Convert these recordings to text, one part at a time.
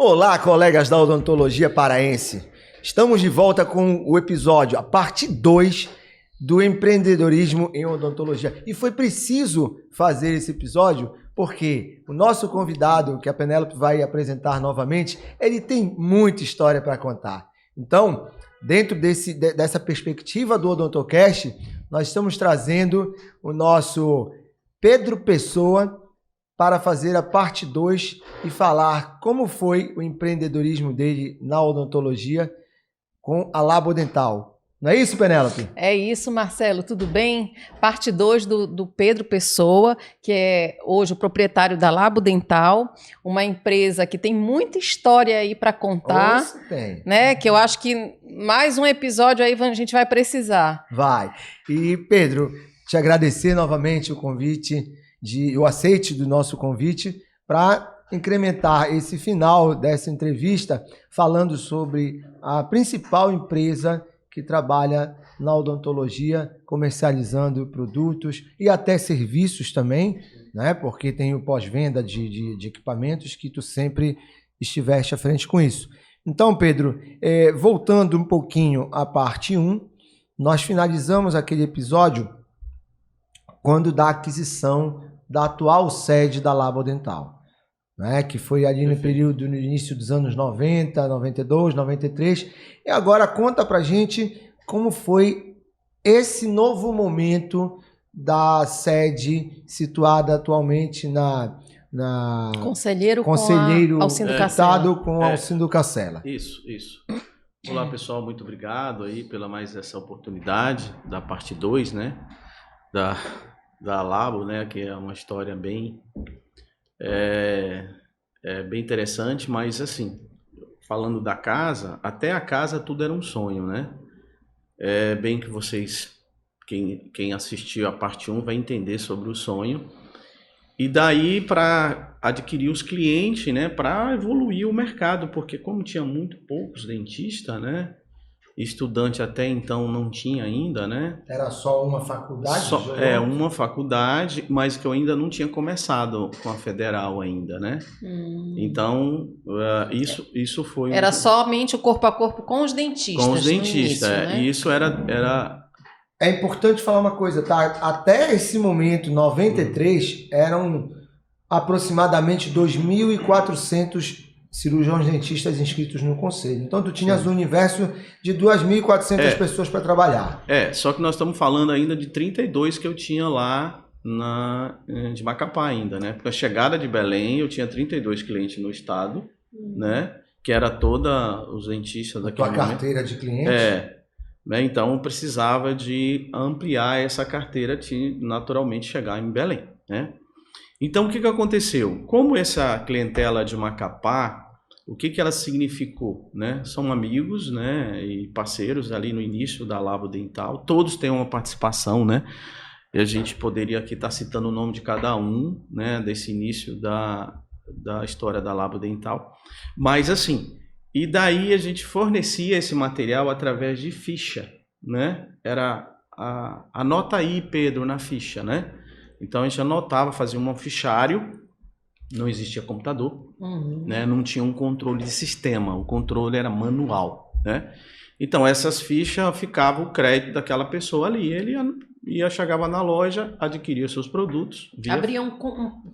Olá, colegas da odontologia paraense. Estamos de volta com o episódio, a parte 2 do empreendedorismo em odontologia. E foi preciso fazer esse episódio porque o nosso convidado, que a Penélope vai apresentar novamente, ele tem muita história para contar. Então, dentro dessa perspectiva do Odontocast, nós estamos trazendo o nosso Pedro Pessoa para fazer a parte 2 e falar como foi o empreendedorismo dele na odontologia com a Labodental. Não é isso, Penélope? É isso, Marcelo, tudo bem? Parte 2 do Pedro Pessoa, que é hoje o proprietário da Labodental, uma empresa que tem muita história aí para contar, Tem. né? Que eu acho que mais um episódio aí a gente vai precisar. Vai. E, Pedro, te agradecer novamente o convite, o aceite do nosso convite para incrementar esse final dessa entrevista falando sobre a principal empresa que trabalha na odontologia, comercializando produtos e até serviços também, né? Porque tem o pós-venda de equipamentos que tu sempre estiveste à frente com isso. Então, Pedro, voltando um pouquinho à parte 1, nós finalizamos aquele episódio quando da aquisição da atual sede da Labodental, né, que foi ali no período, no início dos anos 90, 92, 93. E agora conta pra gente como foi esse novo momento da sede situada atualmente na Conselheiro Alcindo Cacela. Com Alcindo Cacela. Isso. Olá, pessoal, muito obrigado aí pela mais essa oportunidade da parte 2, né, da Labo, né, que é uma história bem bem interessante, mas assim, falando da casa, até a casa tudo era um sonho, né? Bem que vocês, quem assistiu a parte 1 vai entender sobre o sonho. E daí para adquirir os clientes, né, para evoluir o mercado, porque como tinha muito poucos dentistas, né? Estudante até então não tinha ainda, né? Era só uma faculdade? Uma faculdade, mas que eu ainda não tinha começado com a federal ainda, né? Então, isso foi... Era somente o corpo a corpo com os dentistas. Com os dentistas, início, né? E isso era... É importante falar uma coisa, tá? Até esse momento, 93, eram aproximadamente 2.400 cirurgiões dentistas inscritos no conselho. Então, tu tinhas um universo de 2.400 pessoas para trabalhar. Só que nós estamos falando ainda de 32 que eu tinha lá de Macapá ainda, né? Porque a chegada de Belém, eu tinha 32 clientes no estado, né? Que era toda os dentistas daquele momento. Tua carteira de clientes? Né? Então, eu precisava de ampliar essa carteira, naturalmente chegar em Belém, né? Então, o que aconteceu? Como essa clientela de Macapá, o que ela significou, né? São amigos, né, e parceiros ali no início da Labodental, todos têm uma participação, né? E a gente poderia aqui estar citando o nome de cada um, né, desse início da história da Labodental. Mas assim, e daí a gente fornecia esse material através de ficha, né? Era anota aí, Pedro, na ficha, né? Então a gente anotava, fazia um fichário, não existia computador, né? Não tinha um controle de sistema, o controle era manual, né? Então essas fichas ficavam o crédito daquela pessoa ali, ele chegava na loja, adquiria seus produtos. Abria um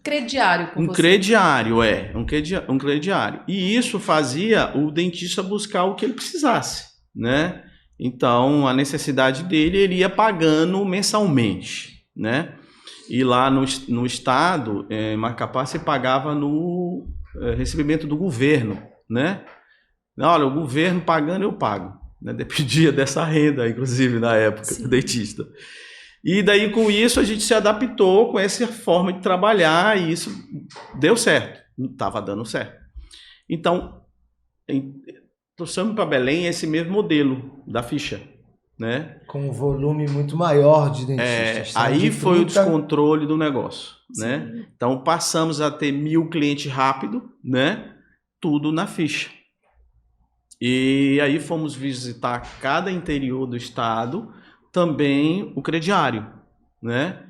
crediário com um você. Um crediário. E isso fazia o dentista buscar o que ele precisasse, né? Então a necessidade dele, ele ia pagando mensalmente, né? E lá no estado, em Macapá, se pagava no recebimento do governo, né? Olha, o governo pagando, eu pago. Né? Dependia dessa renda, inclusive, na época, do dentista. E daí, com isso, a gente se adaptou com essa forma de trabalhar e isso deu certo. Estava dando certo. Então, trouxemos para Belém esse mesmo modelo da ficha, né? Com um volume muito maior de dentistas. Aí foi o descontrole do negócio, né? Então passamos a ter 1.000 clientes rápido, né? Tudo na ficha. E aí fomos visitar cada interior do estado, também o crediário, né?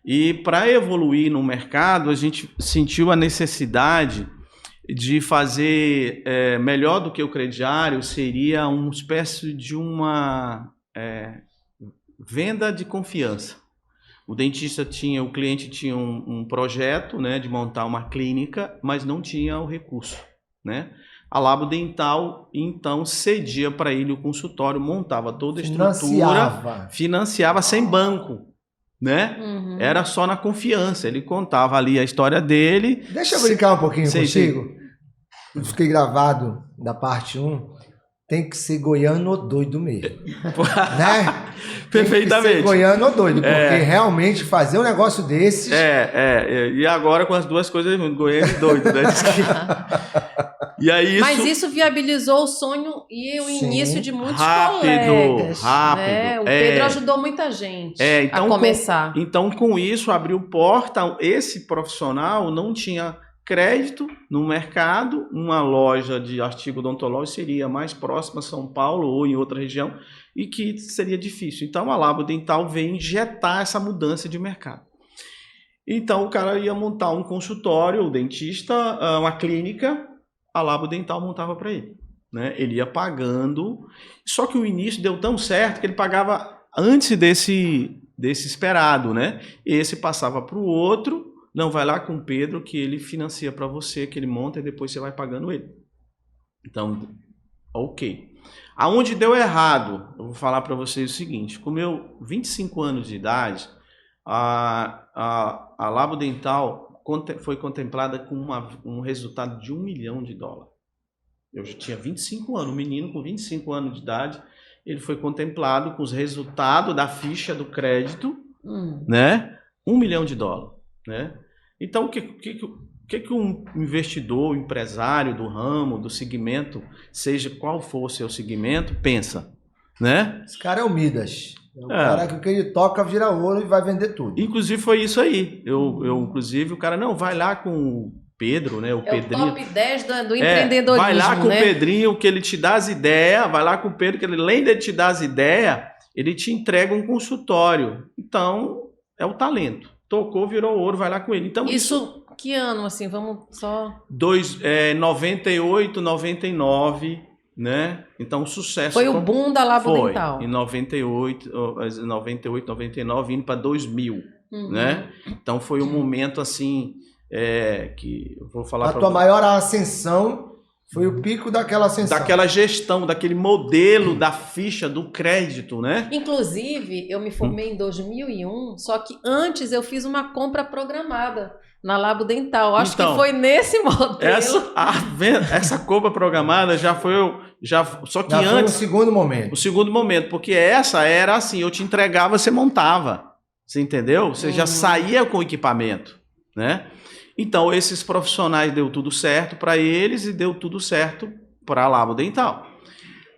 E para evoluir no mercado, a gente sentiu a necessidade de fazer melhor do que o crediário seria uma espécie de uma venda de confiança. O cliente tinha um projeto, né, de montar uma clínica, mas não tinha o recurso, né? A Labo Dental, então, cedia para ele o consultório, montava toda a estrutura, financiava sem banco, né? Uhum. Era só na confiança, ele contava ali a história dele. Deixa eu brincar um pouquinho contigo. Eu fiquei gravado da parte 1, tem que ser goiano ou doido mesmo, né? Perfeitamente. Tem que ser goiano ou doido, porque realmente fazer um negócio desses... E agora com as duas coisas, goiano e doido, né? E aí Mas isso viabilizou o sonho e o início de muitos colegas. Rápido. Né? O Pedro ajudou muita gente então, a começar. Então, com isso, abriu porta. Esse profissional não tinha crédito no mercado. Uma loja de artigo odontológico seria mais próxima a São Paulo ou em outra região e que seria difícil. Então, a Labo Dental veio injetar essa mudança de mercado. Então, o cara ia montar um consultório, o dentista, uma clínica, a Labo Dental montava para ele, né? Ele ia pagando, só que o início deu tão certo que ele pagava antes desse esperado, né? Esse passava para o outro, não, vai lá com o Pedro que ele financia para você, que ele monta e depois você vai pagando ele. Então, ok. Aonde deu errado, eu vou falar para vocês o seguinte, com meu 25 anos de idade, a Labo Dental foi contemplada com um resultado de $1 milhão. Eu já tinha 25 anos, um menino com 25 anos de idade, ele foi contemplado com os resultados da ficha do crédito, né? $1 milhão, né? Então, o que um investidor, empresário do ramo, do segmento, seja qual for o seu segmento, pensa, né? Esse cara é o Midas. É o cara que o que ele toca vira ouro e vai vender tudo. Inclusive foi isso aí. Inclusive, o cara, não, vai lá com o Pedro, né? O Pedrinho. O top 10 do empreendedorismo, vai lá com né? o Pedrinho que ele te dá as ideias, vai lá com o Pedro que ele, além de te dar as ideias, ele te entrega um consultório. Então, é o talento. Tocou, virou ouro, vai lá com ele. Então, isso que ano, assim? Vamos só... 98, 99... né? Então o sucesso foi o boom da Labo Dental. Em 98, 99, indo para 2000, né? Então foi um momento assim que eu vou falar. A tua maior ascensão foi o pico daquela ascensão. Daquela gestão, daquele modelo da ficha do crédito, né? Inclusive, eu me formei em 2001, só que antes eu fiz uma compra programada na Labo Dental. Acho que foi nesse modelo. Essa compra programada já foi só que antes. Foi o segundo momento. O segundo momento, porque essa era assim, eu te entregava, você montava. Você entendeu? Você já saía com o equipamento, né? Então, esses profissionais deu tudo certo para eles e deu tudo certo para a Labo Dental.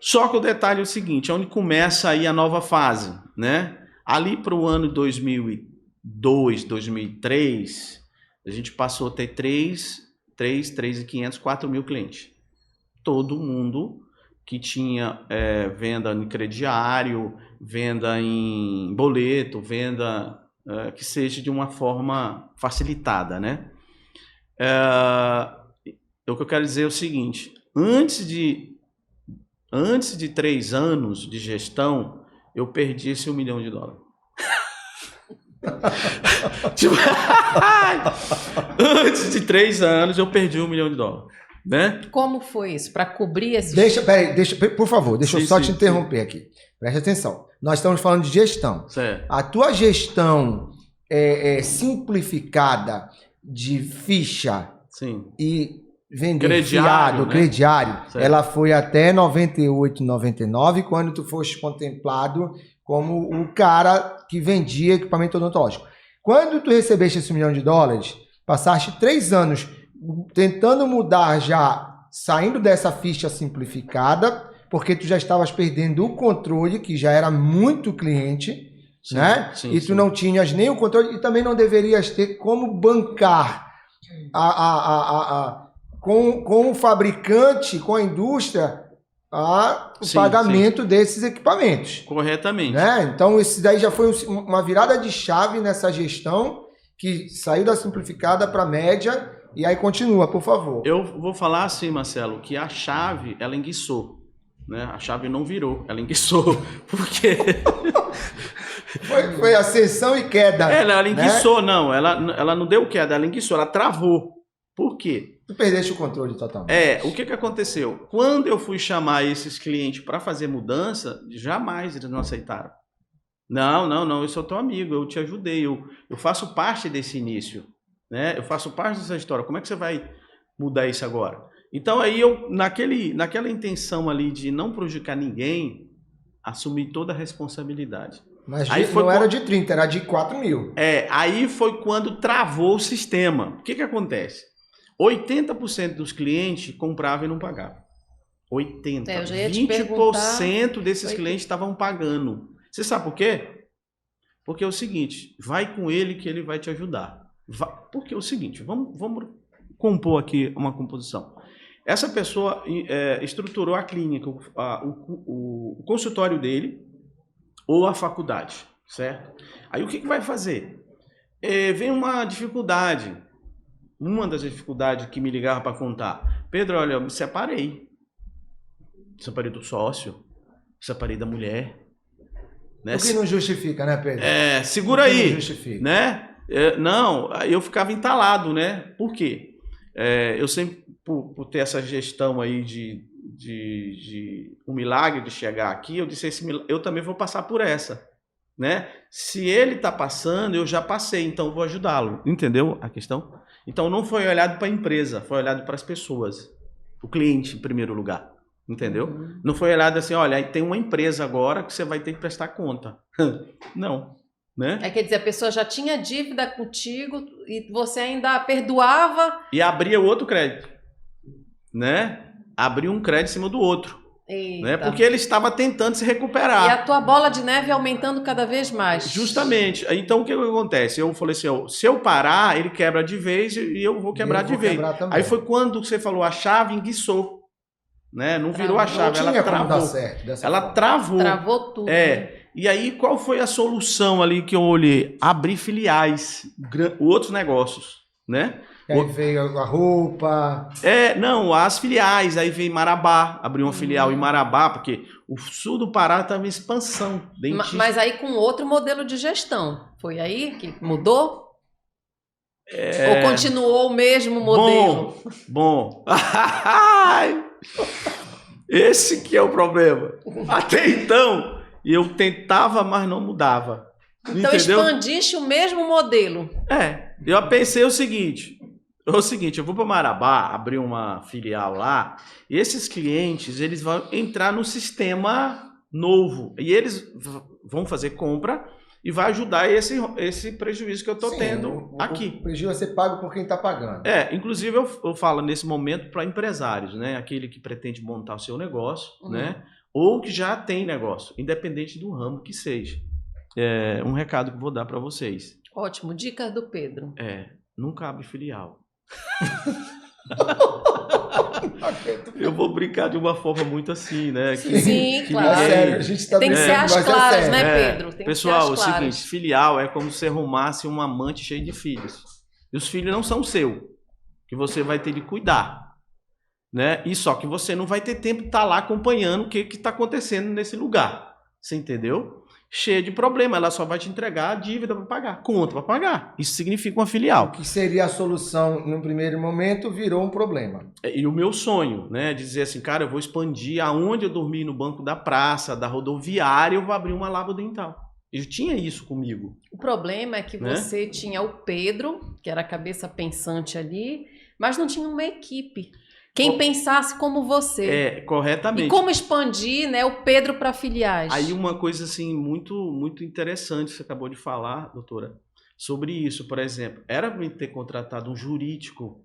Só que o detalhe é o seguinte, é onde começa aí a nova fase, né? Ali para o ano 2002, 2003, a gente passou a ter 3.500, 4 mil clientes. Todo mundo que tinha venda em crediário, venda em boleto, venda que seja de uma forma facilitada, né? O que eu quero dizer é o seguinte, antes de 3 anos de gestão, eu perdi esse $1 milhão. Tipo, antes de 3 anos, eu perdi $1 milhão, né? Como foi isso? Para cobrir esse... Por favor, deixa eu só te interromper aqui. Preste atenção. Nós estamos falando de gestão. Certo. A tua gestão simplificada de ficha e vender crediário, ela foi até 98, 99, quando tu foste contemplado como o cara que vendia equipamento odontológico. Quando tu recebeste esse $1 milhão, passaste 3 anos tentando mudar já, saindo dessa ficha simplificada, porque tu já estavas perdendo o controle, que já era muito cliente, né? E tu não tinhas nem o controle e também não deverias ter como bancar com o fabricante, com a indústria, o pagamento desses equipamentos. Corretamente. Né? Então, isso daí já foi uma virada de chave nessa gestão, que saiu da simplificada para a média E aí continua, por favor. Eu vou falar assim, Marcelo, que a chave, ela enguiçou. Né? A chave não virou, ela enguiçou. Porque... Foi ascensão e queda. Ela enguiçou, né? não. Ela não deu queda, ela enguiçou, ela travou. Por quê? Tu perdeste o controle totalmente. O que aconteceu? Quando eu fui chamar esses clientes para fazer mudança, jamais eles não aceitaram. Não, eu sou teu amigo, eu te ajudei, eu faço parte desse início, né? Eu faço parte dessa história. Como é que você vai mudar isso agora? Então aí eu, naquela intenção ali de não prejudicar ninguém, assumi toda a responsabilidade. Mas aí não era de 30, era de 4 mil. Aí foi quando travou o sistema. O que acontece? 80% dos clientes compravam e não pagavam. 80%. 20% desses clientes estavam pagando. Você sabe por quê? Porque é o seguinte, vai com ele que ele vai te ajudar. Porque é o seguinte, vamos compor aqui uma composição. Essa pessoa estruturou a clínica, o consultório dele ou a faculdade, certo? Aí o que vai fazer? Vem uma dificuldade. Uma das dificuldades que me ligava para contar. Pedro, olha, eu me separei. Separei do sócio, separei da mulher. Né? O que não justifica, né, Pedro? Segura aí. Não justifica. Né? Não, eu ficava entalado, né? Por quê? Eu sempre, por ter essa gestão aí de um milagre de chegar aqui, eu disse, eu também vou passar por essa. Né? Se ele está passando, eu já passei, então eu vou ajudá-lo. Entendeu a questão? Então não foi olhado para a empresa, foi olhado para as pessoas. O cliente, em primeiro lugar. Entendeu? Uhum. Não foi olhado assim, olha, tem uma empresa agora que você vai ter que prestar conta. Não. Né? Quer dizer, a pessoa já tinha dívida contigo e você ainda perdoava. E abria outro crédito. Né? Abria um crédito em cima do outro. Né? Porque ele estava tentando se recuperar. E a tua bola de neve aumentando cada vez mais. Justamente. Então, o que acontece? Eu falei assim, se eu parar, ele quebra de vez e eu vou quebrar de vez. Aí foi quando você falou, a chave enguiçou. Né? Não virou a chave, ela travou. Dar certo, ela travou. Travou tudo. E aí, qual foi a solução ali que eu olhei? Abrir filiais, outros negócios. Né? Aí veio a roupa. Não, as filiais. Aí veio Marabá, abriu uma filial em Marabá, porque o sul do Pará estava em expansão. Mas aí com outro modelo de gestão. Foi aí que mudou? Ou continuou o mesmo modelo? Bom. Esse que é o problema. Até então, eu tentava, mas não mudava. Então expandiste o mesmo modelo. Eu pensei o seguinte, eu vou para Marabá, abrir uma filial lá, e esses clientes, eles vão entrar no sistema novo, e eles vão fazer compra e vai ajudar esse prejuízo que eu estou tendo aqui. O prejuízo vai ser pago por quem está pagando. Inclusive eu falo nesse momento para empresários, né? Aquele que pretende montar o seu negócio, né? Ou que já tem negócio, independente do ramo que seja. Um recado que eu vou dar para vocês. Ótimo, dicas do Pedro. Nunca abre filial. Eu vou brincar de uma forma muito assim, né? Sim, claro. É sério, a gente tá tem que ser às claras, né, Pedro? Tem pessoal, que ser às claras. O seguinte, filial é como se arrumasse um amante cheio de filhos. E os filhos não são seus, que você vai ter de cuidar. Né? E só que você não vai ter tempo de estar lá acompanhando o que está acontecendo nesse lugar. Você entendeu? Cheia de problema, ela só vai te entregar a dívida para pagar, conta para pagar. Isso significa uma filial. O que seria a solução no primeiro momento virou um problema. E o meu sonho, né, de dizer assim, cara, eu vou expandir aonde eu dormi no banco da praça, da rodoviária, eu vou abrir uma labodental. Eu tinha isso comigo. O problema é que você tinha o Pedro, que era a cabeça pensante ali, mas não tinha uma equipe. Quem pensasse como você. Corretamente. E como expandir, né, o Pedro para filiais. Aí uma coisa assim muito, muito interessante, você acabou de falar, doutora, sobre isso, por exemplo. Era para ter contratado um jurídico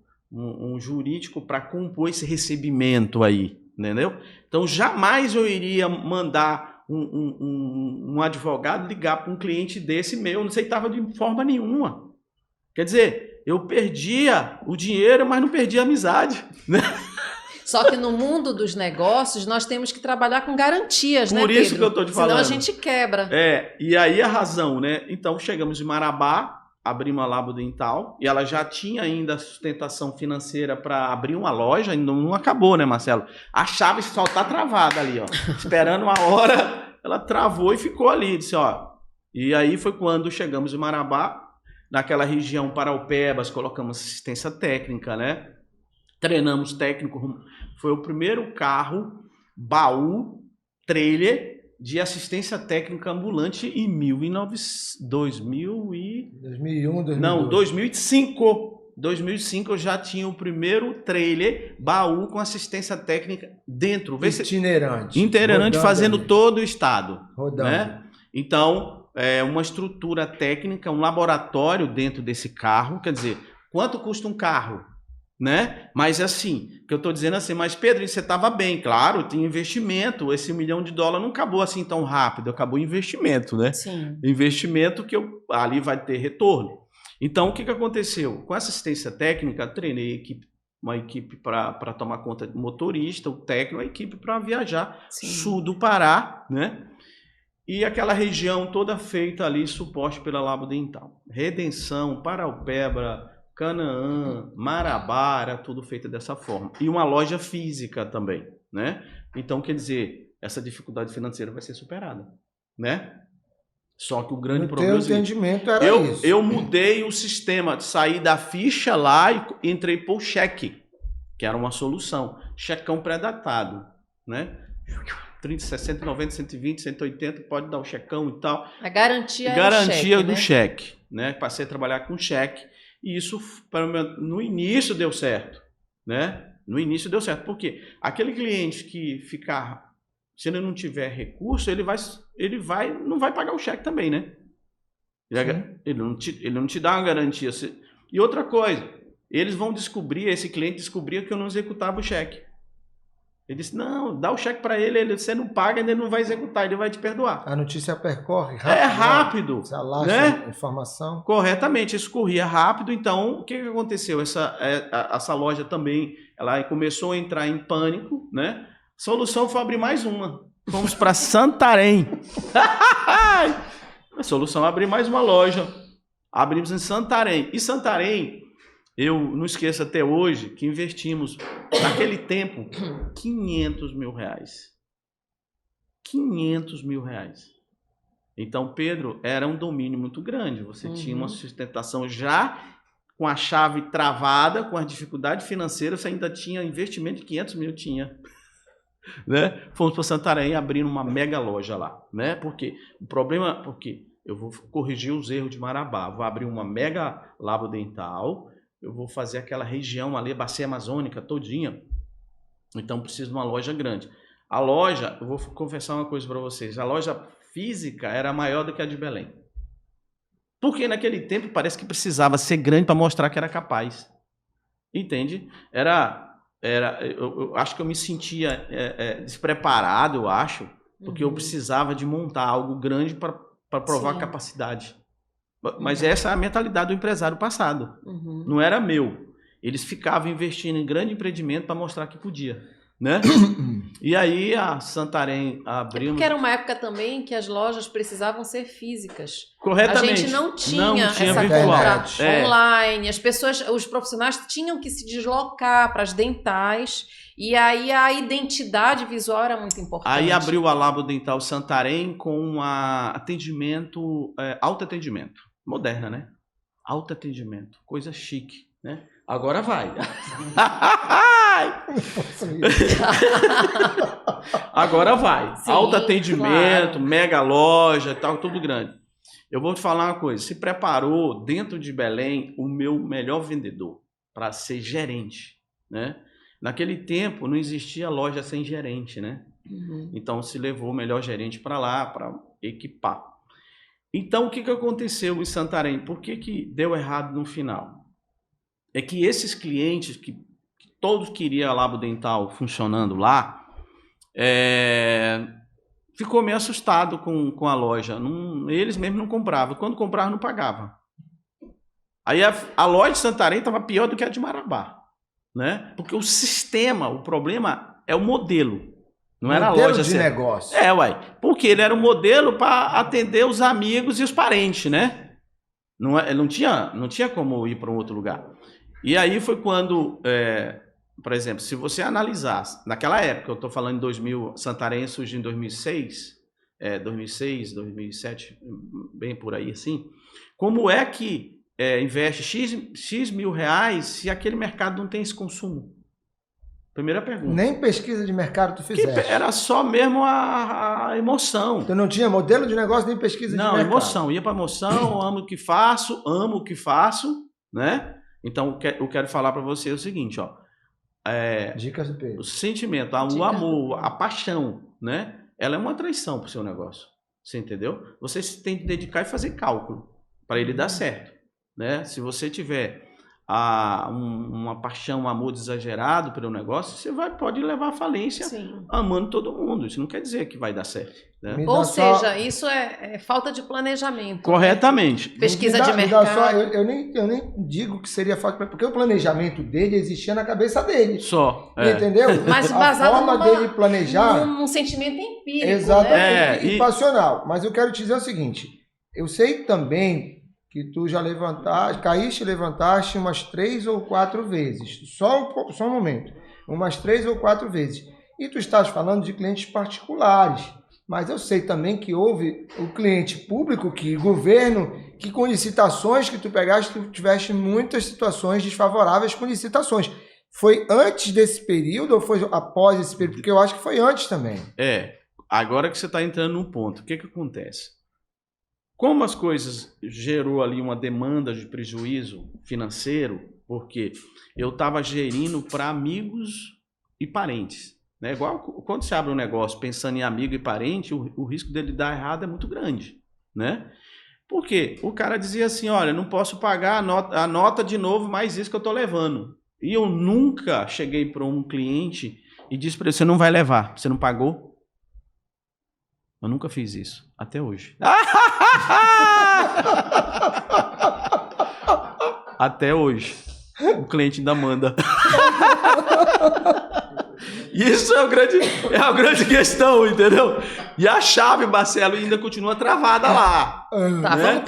para compor esse recebimento aí, entendeu? Então jamais eu iria mandar um advogado ligar para um cliente desse meu, não aceitava de forma nenhuma. Quer dizer, eu perdia o dinheiro, mas não perdia a amizade, né? Só que no mundo dos negócios, nós temos que trabalhar com garantias, né, Pedro? Por isso que eu estou te falando. Senão a gente quebra. E aí a razão, né? Então, chegamos em Marabá, abrimos a Labo Dental e ela já tinha ainda sustentação financeira para abrir uma loja, ainda não acabou, né, Marcelo? A chave só tá travada ali, ó. Esperando uma hora, ela travou e ficou ali, disse, ó. E aí foi quando chegamos em Marabá, naquela região Paraupebas, colocamos assistência técnica, né? Treinamos técnico, foi o primeiro carro, baú, trailer, de assistência técnica ambulante em 2001, 2002. Não, 2005. 2005 eu já tinha o primeiro trailer, baú com assistência técnica dentro. Itinerante. Itinerante, fazendo ali todo o estado. Rodando. Né? Então, uma estrutura técnica, um laboratório dentro desse carro. Quer dizer, quanto custa um carro? Né? Mas assim, que eu estou dizendo assim, mas Pedro, você estava bem, claro, tem investimento, esse $1 milhão não acabou assim tão rápido, acabou o investimento, né? Sim. Investimento que ali vai ter retorno. Então, o que aconteceu? Com assistência técnica, treinei uma equipe para tomar conta do motorista, o técnico, a equipe para viajar, Sim, sul do Pará, né? E aquela região toda feita ali, suporte pela Labo Dental. Redenção, Paraupeba, Canaã, Marabá, era tudo feito dessa forma. E uma loja física também, né? Então, quer dizer, essa dificuldade financeira vai ser superada, né? Só que o grande problema... O teu entendimento era isso. Eu mudei o sistema, saí da ficha lá e entrei para o cheque, que era uma solução. Checão pré-datado, né? 30, 60, 90, 120, 180, pode dar o checão e tal. A garantia Garantia do né? cheque, né? Passei a trabalhar com cheque. E isso, no início, deu certo, né? No início deu certo. Por quê? Aquele cliente que ficar, se ele não tiver recurso, ele não vai pagar o cheque também, né? Ele não te dá uma garantia. E outra coisa, eles vão descobrir, esse cliente descobria que eu não executava o cheque. Ele disse, não, dá o cheque para ele, você não paga, ele não vai executar, ele vai te perdoar. A notícia percorre rápido. É rápido. Você alastra a informação. Corretamente, isso corria rápido. Então, o que aconteceu? Essa loja também, ela começou a entrar em pânico, né? Solução foi abrir mais uma. Fomos para Santarém. A solução é abrir mais uma loja. Abrimos em Santarém. E Santarém, eu não esqueço até hoje que investimos, naquele tempo, R$500 mil. R$500 mil. Então, Pedro, era um domínio muito grande. Você tinha uma sustentação já com a chave travada, com a dificuldade financeira, você ainda tinha investimento de R$500 mil, tinha. Né? Fomos para Santarém abrindo uma mega loja lá. Né? Porque eu vou corrigir os erros de Marabá. Vou abrir uma mega Labo Dental. Eu vou fazer aquela região ali, bacia amazônica todinha. Então, preciso de uma loja grande. A loja, eu vou confessar uma coisa para vocês. A loja física era maior do que a de Belém. Porque naquele tempo parece que precisava ser grande para mostrar que era capaz. Entende? Eu acho que eu me sentia despreparado, eu acho. Porque eu precisava de montar algo grande para provar capacidade. Mas essa é a mentalidade do empresário passado. Não era meu. Eles ficavam investindo em grande empreendimento para mostrar que podia. Né? E aí a Santarém abriu... Porque era uma época também que as lojas precisavam ser físicas. Corretamente. A gente não tinha essa virtual. compra online. As pessoas, os profissionais tinham que se deslocar para as dentais. E aí a identidade visual era muito importante. Aí abriu a Labo Dental Santarém com atendimento, autoatendimento. Moderna, né? Autoatendimento. Coisa chique, né? Agora vai. Agora vai. Autoatendimento, claro. Mega loja e tal, tudo grande. Eu vou te falar uma coisa. Se preparou dentro de Belém o meu melhor vendedor para ser gerente, né? Naquele tempo não existia loja sem gerente, né? Então se levou o melhor gerente para lá para equipar. Então o que aconteceu em Santarém? Por que deu errado no final? É que esses clientes que todos queriam a Labo Dental funcionando lá, ficou meio assustado com a loja. Eles mesmos não compravam. Quando compravam, não pagavam. Aí a loja de Santarém estava pior do que a de Marabá. Né? Porque o sistema, o problema é o modelo. Não era a loja de negócio. Porque ele era um modelo para atender os amigos e os parentes, né? Não tinha como ir para um outro lugar. E aí foi quando, por exemplo, se você analisar, naquela época, eu estou falando em 2000, Santarém surgiu em 2006, 2007, bem por aí assim, como é que investe X mil reais se aquele mercado não tem esse consumo? Primeira pergunta. Nem pesquisa de mercado tu fizeste. Era só mesmo a emoção. Tu não tinha modelo de negócio nem pesquisa de mercado? Não, emoção. Ia para emoção, amo o que faço, né? Então, eu quero falar para você o seguinte, ó. Dicas do Pedro. O sentimento, o amor, a paixão, né? Ela é uma traição pro seu negócio. Você entendeu? Você tem que dedicar e fazer cálculo para ele dar certo, né? Se você tiver uma paixão, um amor exagerado pelo negócio, você pode levar à falência. Sim. Amando todo mundo. Isso não quer dizer que vai dar certo. Né? Ou seja, isso é falta de planejamento. Corretamente. Né? Pesquisa de mercado. Eu nem digo que seria falta de planejamento, porque o planejamento dele existia na cabeça dele. Só. Entendeu? Mas baseado a forma dele planejar. Num sentimento empírico. Exatamente. Né? E passional. Mas eu quero te dizer o seguinte: eu sei também que tu já caíste e levantaste umas 3 ou 4 vezes. Só um momento. Umas 3 ou 4 vezes. E tu estás falando de clientes particulares. Mas eu sei também que houve o cliente público, que governo, que com licitações que tu pegaste, tu tiveste muitas situações desfavoráveis com licitações. Foi antes desse período ou foi após esse período? Porque eu acho que foi antes também. Agora que você está entrando num ponto, o que acontece? Como as coisas gerou ali uma demanda de prejuízo financeiro, porque eu estava gerindo para amigos e parentes. Né? Igual quando você abre um negócio pensando em amigo e parente, o risco dele dar errado é muito grande. Né? Por quê? O cara dizia assim, olha, não posso pagar a nota de novo, mais isso que eu estou levando. E eu nunca cheguei para um cliente e disse para ele, você não vai levar, você não pagou? Eu nunca fiz isso, até hoje. Até hoje. O cliente ainda manda. Isso é a grande questão, entendeu? E a chave, Marcelo, ainda continua travada lá. Tá, né?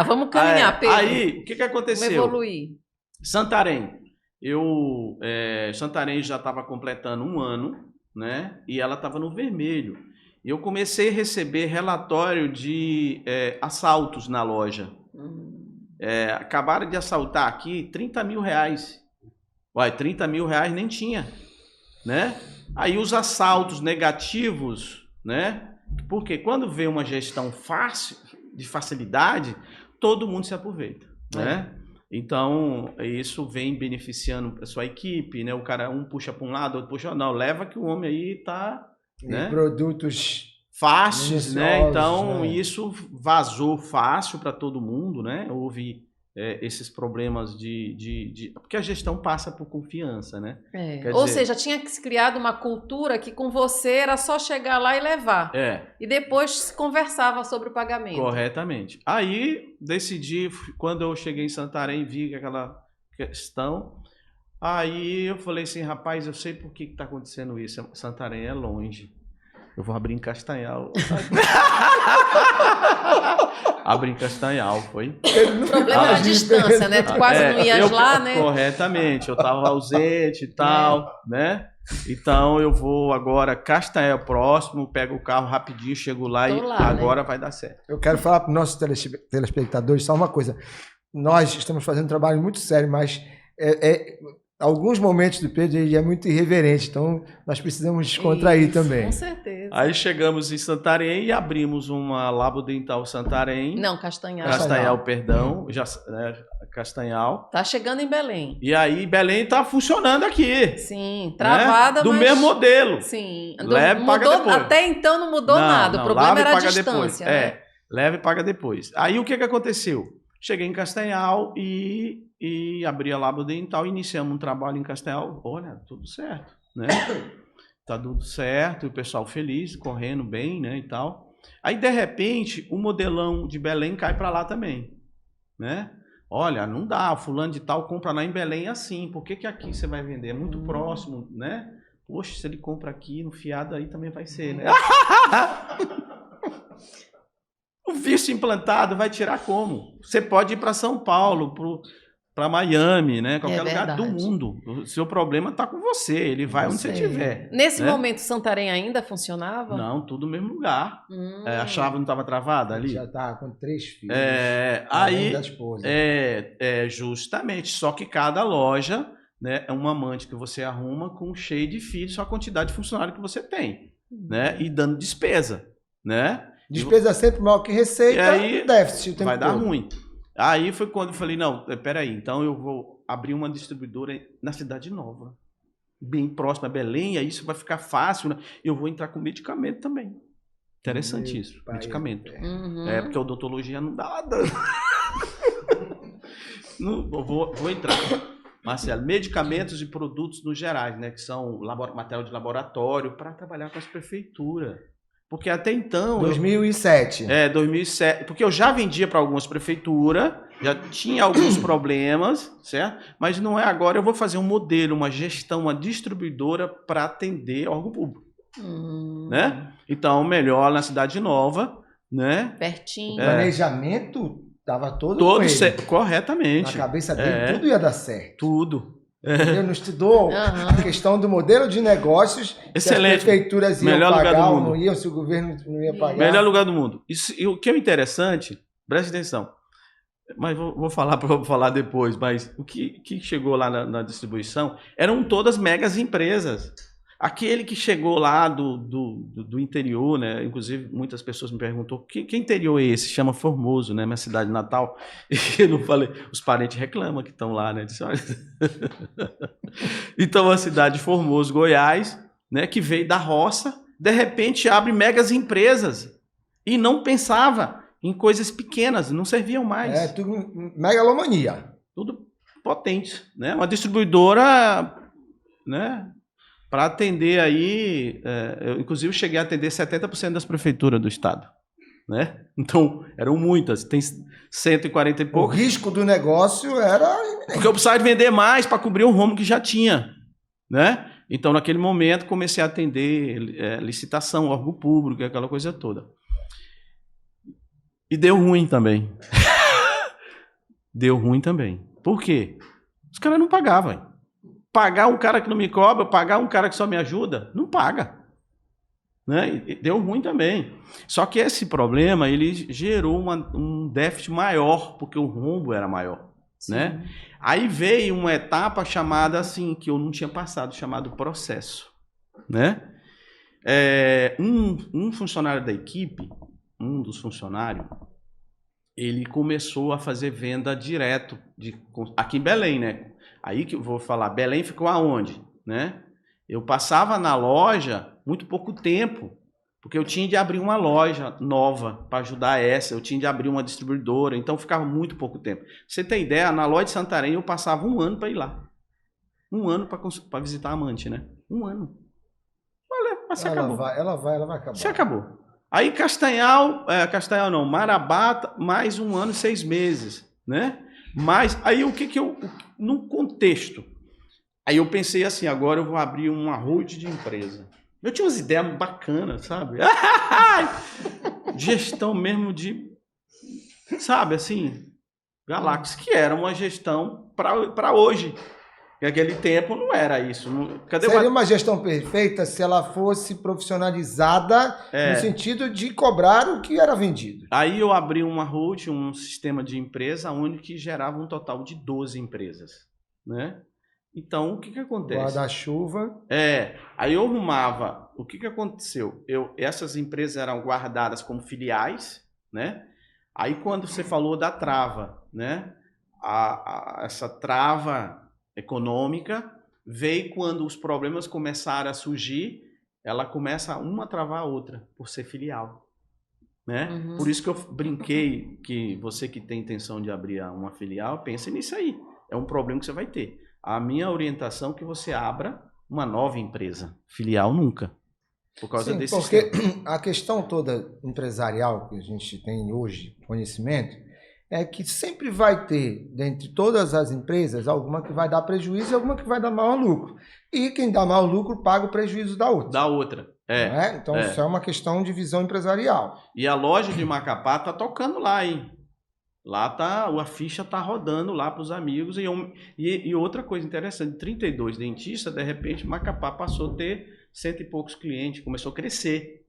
Vamos caminhar, Pedro. Aí, o que aconteceu? Vamos evoluir. Santarém. Santarém já estava completando 1 ano, né? E ela estava no vermelho. E eu comecei a receber relatório de assaltos na loja. Acabaram de assaltar aqui 30 mil reais. 30 mil reais nem tinha. Né? Aí os assaltos negativos, né? Porque quando vê uma gestão fácil, de facilidade, todo mundo se aproveita. Né? Então, isso vem beneficiando a sua equipe. Né? O cara, um puxa para um lado, outro puxa... Não, leva que o homem aí está... Né? Produtos fáceis, né? Então, isso vazou fácil para todo mundo, né? Houve esses problemas porque a gestão passa por confiança, né? Ou seja, tinha que se criado uma cultura que com você era só chegar lá e levar. E depois se conversava sobre o pagamento. Corretamente. Aí, decidi, quando eu cheguei em Santarém, vi aquela questão... Aí eu falei assim, rapaz, eu sei por que está acontecendo isso. Santarém é longe. Eu vou abrir em Castanhal. Abri em Castanhal, foi? O problema era a distância, né? Tu quase não ias lá, né? Corretamente, eu estava ausente e tal, né? Então eu vou agora, Castanhal próximo, pego o carro rapidinho, chego lá agora vai dar certo. Eu quero falar para os nossos telespectadores só uma coisa. Nós estamos fazendo um trabalho muito sério, mas alguns momentos do Pedro ele é muito irreverente, então nós precisamos descontrair também. Com certeza. Aí chegamos em Santarém e abrimos uma Labodental Santarém. Não, Castanhal. Castanhal, perdão. Castanhal. Tá chegando em Belém. E aí Belém tá funcionando aqui. Sim, travada, né? Do mas... mesmo modelo. Sim. Leve, paga depois. Até então não mudou nada, o problema era a distância. Né? Leve e paga depois. Aí o que aconteceu? Cheguei em Castanhal e abri a Labodental, iniciamos um trabalho em Castanhal. Olha, tudo certo, né? Tá tudo certo, o pessoal feliz, correndo bem, né, e tal. Aí, de repente, o modelão de Belém cai para lá também, né? Olha, não dá, o fulano de tal compra lá em Belém assim, por que aqui você vai vender? É muito próximo, né? Poxa, se ele compra aqui, no fiado aí também vai ser, né? visto implantado vai tirar como? Você pode ir para São Paulo, para Miami, né? Qualquer lugar do mundo. O seu problema está com você, ele vai onde você estiver. Nesse momento, Santarém ainda funcionava? Não, tudo no mesmo lugar. A chave não estava travada ali? Já está com 3 filhos. Aí, justamente. Só que cada loja, né, é uma amante que você arruma com cheio de filhos, só a quantidade de funcionário que você tem, né? E dando despesa, né? Despesa sempre maior que receita, e aí déficit. Vai dar ruim. Aí foi quando eu falei, não, peraí, então eu vou abrir uma distribuidora na Cidade Nova, bem próxima a Belém, aí isso vai ficar fácil, né? Eu vou entrar com medicamento também. Interessante isso, medicamento. Porque a odontologia não dá dano. Vou entrar. Marcelo, medicamentos e produtos no gerais, né? Que são material de laboratório para trabalhar com as prefeituras. Porque até então... 2007. 2007. Porque eu já vendia para algumas prefeituras, já tinha alguns problemas, certo? Mas não é agora, eu vou fazer um modelo, uma gestão, uma distribuidora para atender órgão público. Né? Então, melhor na Cidade Nova, né? Pertinho. O planejamento estava todo corretamente. Na cabeça dele, tudo ia dar certo. Tudo. Ele não estudou a questão do modelo de negócios. Excelente. Se as prefeituras iam melhor pagar lugar do ou mundo. não iam, se o governo não ia pagar. Melhor lugar do mundo. E o que é interessante, preste atenção, mas vou falar depois, mas o que chegou lá na distribuição eram todas megas empresas. Aquele que chegou lá do interior, né? Inclusive muitas pessoas me perguntam que interior é esse? Chama Formoso, né? Minha cidade natal. E eu não falei, os parentes reclamam que estão lá, né? Então a cidade de Formoso, Goiás, né? Que veio da roça, de repente abre megas empresas e não pensava em coisas pequenas, não serviam mais. Tudo megalomania. Tudo potente, né? Uma distribuidora, né? Para atender aí, eu inclusive cheguei a atender 70% das prefeituras do estado, né? Então, eram muitas, tem 140 e pouco. O risco do negócio era iminente. Porque eu precisava de vender mais para cobrir o rombo que já tinha, né? Então, naquele momento, comecei a atender licitação, órgão público, aquela coisa toda. E deu ruim também. Deu ruim também. Por quê? Os caras não pagavam. Pagar um cara que não me cobra, pagar um cara que só me ajuda, não paga. Né? E deu ruim também. Só que esse problema, ele gerou um déficit maior, porque o rombo era maior. Né? Aí veio uma etapa chamada assim, que eu não tinha passado, chamado processo. Né? Um funcionário da equipe, um dos funcionários, ele começou a fazer venda direto, aqui em Belém, né? Aí que eu vou falar, Belém ficou aonde? Né? Eu passava na loja muito pouco tempo, porque eu tinha de abrir uma loja nova para ajudar essa, eu tinha de abrir uma distribuidora, então ficava muito pouco tempo. Pra você ter ideia, na loja de Santarém eu passava 1 ano para ir lá. 1 ano para visitar a amante, né? 1 ano. Mas se acabou. Ela vai acabar. Se acabou. Aí Marabá, mais 1 ano e 6 meses, né? Mas aí o que eu, no contexto, aí eu pensei assim, agora eu vou abrir uma holding de empresa. Eu tinha umas ideias bacanas, sabe? Gestão mesmo de, sabe, assim, Galáxia, que era uma gestão para hoje. Naquele tempo não era isso. Seria uma gestão perfeita se ela fosse profissionalizada no sentido de cobrar o que era vendido. Aí eu abri uma holding, um sistema de empresa, onde que gerava um total de 12 empresas. Né? Então, o que acontece? Guarda-chuva. Aí eu arrumava. O que aconteceu? Essas empresas eram guardadas como filiais, né? Aí quando você falou da trava, né? Essa trava econômica veio quando os problemas começaram a surgir, ela começa uma a travar a outra, por ser filial. Né? Por isso que eu brinquei que você que tem intenção de abrir uma filial, pense nisso aí. É um problema que você vai ter. A minha orientação é que você abra uma nova empresa. Filial nunca. Por causa desse porque a questão toda empresarial que a gente tem hoje, conhecimento, é que sempre vai ter, dentre todas as empresas, alguma que vai dar prejuízo e alguma que vai dar maior lucro. E quem dá maior lucro paga o prejuízo da outra. não é? Então isso é uma questão de visão empresarial. E a loja de Macapá tá tocando lá, hein? Lá tá, a ficha tá rodando lá para os amigos. E outra coisa interessante, 32 dentistas, de repente Macapá passou a ter 100 e poucos clientes, começou a crescer.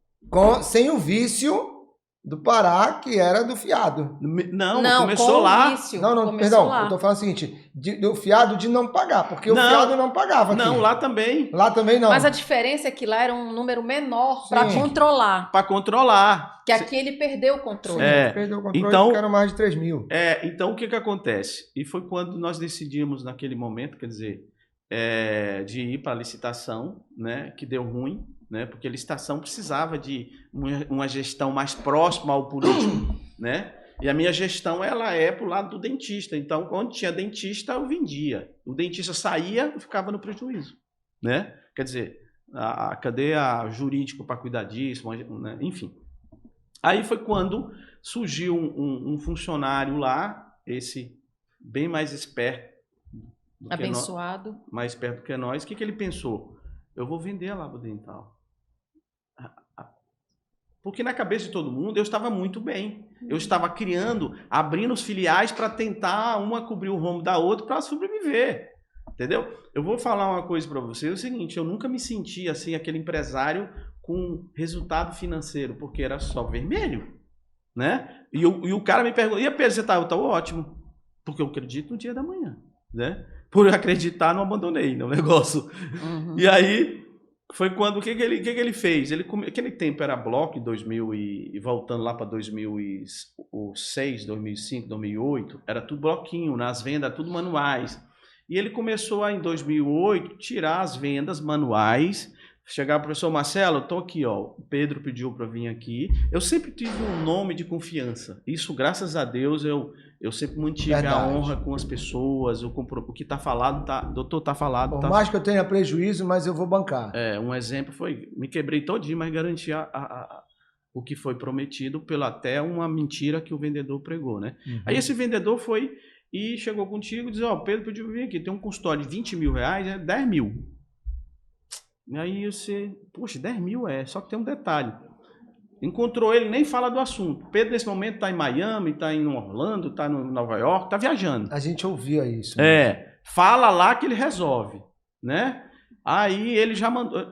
Sem o vício do Pará, que era do fiado. Não, começou lá. Não, perdão, eu tô falando o seguinte, do fiado de não pagar, porque o fiado não pagava aqui. Não, lá também. Lá também não. Mas a diferença é que lá era um número menor para controlar. Para controlar. Que aqui ele perdeu o controle. Perdeu o controle, então, porque eram mais de 3 mil. Então o que acontece? E foi quando nós decidimos naquele momento, quer dizer, de ir para a licitação, né, que deu ruim, né, porque a licitação precisava de uma gestão mais próxima ao político, né? E a minha gestão ela é pro lado do dentista. Então, quando tinha dentista, eu vendia. O dentista saía e ficava no prejuízo, né? Quer dizer, a cadeia jurídica para cuidar disso, né? Enfim. Aí foi quando surgiu um funcionário lá, esse bem mais esperto, abençoado, mais esperto que nós. O que ele pensou? Eu vou vender a Labo Dental. Porque na cabeça de todo mundo eu estava muito bem. Eu estava abrindo os filiais para tentar uma cobrir o rombo da outra para sobreviver. Entendeu? Eu vou falar uma coisa para você, é o seguinte, eu nunca me senti assim, aquele empresário com resultado financeiro, porque era só vermelho, né? E o cara me perguntou, e a Pedro, você tá ótimo, porque eu acredito no dia da manhã, né? Por acreditar, não abandonei o negócio. Uhum. E aí, foi quando, o que ele fez? Aquele tempo era bloco, em 2000 e voltando lá para 2006, 2005, 2008, era tudo bloquinho, nas vendas, tudo manuais. E ele começou em 2008, tirar as vendas manuais, chegar para o professor Marcelo, estou aqui, ó, o Pedro pediu para vir aqui. Eu sempre tive um nome de confiança. Isso, graças a Deus, eu sempre mantive a honra com as pessoas. O que está falado, doutor, está falado. Por mais que eu tenha prejuízo, mas eu vou bancar. Um exemplo foi, me quebrei todinho, mas garanti o que foi prometido pela até uma mentira que o vendedor pregou, né? Uhum. Aí esse vendedor foi e chegou contigo e disse, ó, Pedro pediu vir aqui, tem um consultório de 20 mil reais, 10 mil. E aí você, poxa, 10 mil só que tem um detalhe. Encontrou ele, nem fala do assunto. Pedro, nesse momento, está em Miami, está em Orlando, está em Nova York, está viajando. A gente ouvia isso. Né? Fala lá que ele resolve, né? Aí ele já mandou,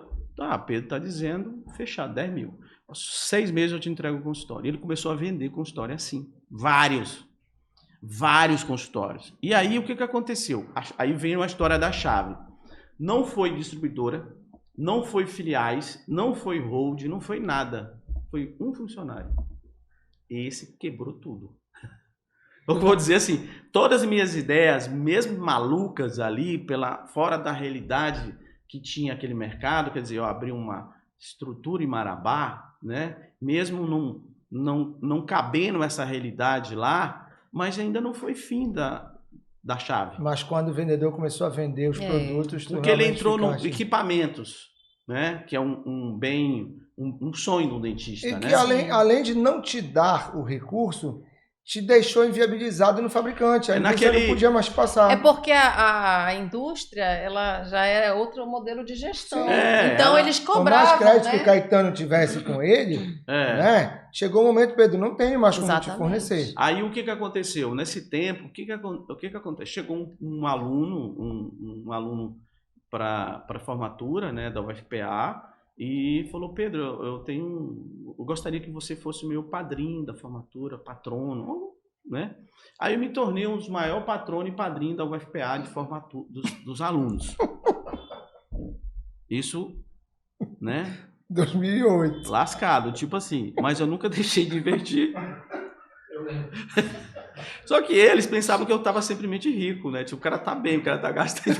Pedro está dizendo, fechado, 10 mil. 6 meses eu te entrego o consultório. Ele começou a vender consultório assim, vários consultórios. E aí, o que aconteceu? Aí vem uma história da chave. Não foi distribuidora, não foi filiais, não foi hold, não foi nada. Foi um funcionário. Esse quebrou tudo. Eu vou dizer assim, todas as minhas ideias, mesmo malucas ali, fora da realidade que tinha aquele mercado, quer dizer, eu abri uma estrutura em Marabá, né? Mesmo não cabendo essa realidade lá, mas ainda não foi fim da chave. Mas quando o vendedor começou a vender os produtos... Porque ele entrou no equipamentos, né? Que é um sonho do dentista. E né? que além de não te dar o recurso, te deixou inviabilizado no fabricante. Aí você não podia mais passar. É porque a indústria ela já é outro modelo de gestão. Então eles cobravam. Por mais crédito que o Caetano tivesse com ele, né? Chegou o momento, Pedro, não tem mais como te fornecer. Aí o que aconteceu? Nesse tempo, o que acontece? Chegou um aluno para a formatura, né, da UFPA e falou, Pedro, eu gostaria que você fosse o meu padrinho da formatura, patrono, né? Aí eu me tornei um dos maiores patronos e padrinhos da UFPA de formatura dos alunos. Isso, né? 2008. Lascado, tipo assim, mas eu nunca deixei de investir. Só que eles pensavam que eu estava simplesmente rico, né? Tipo, o cara tá bem, o cara tá gastando.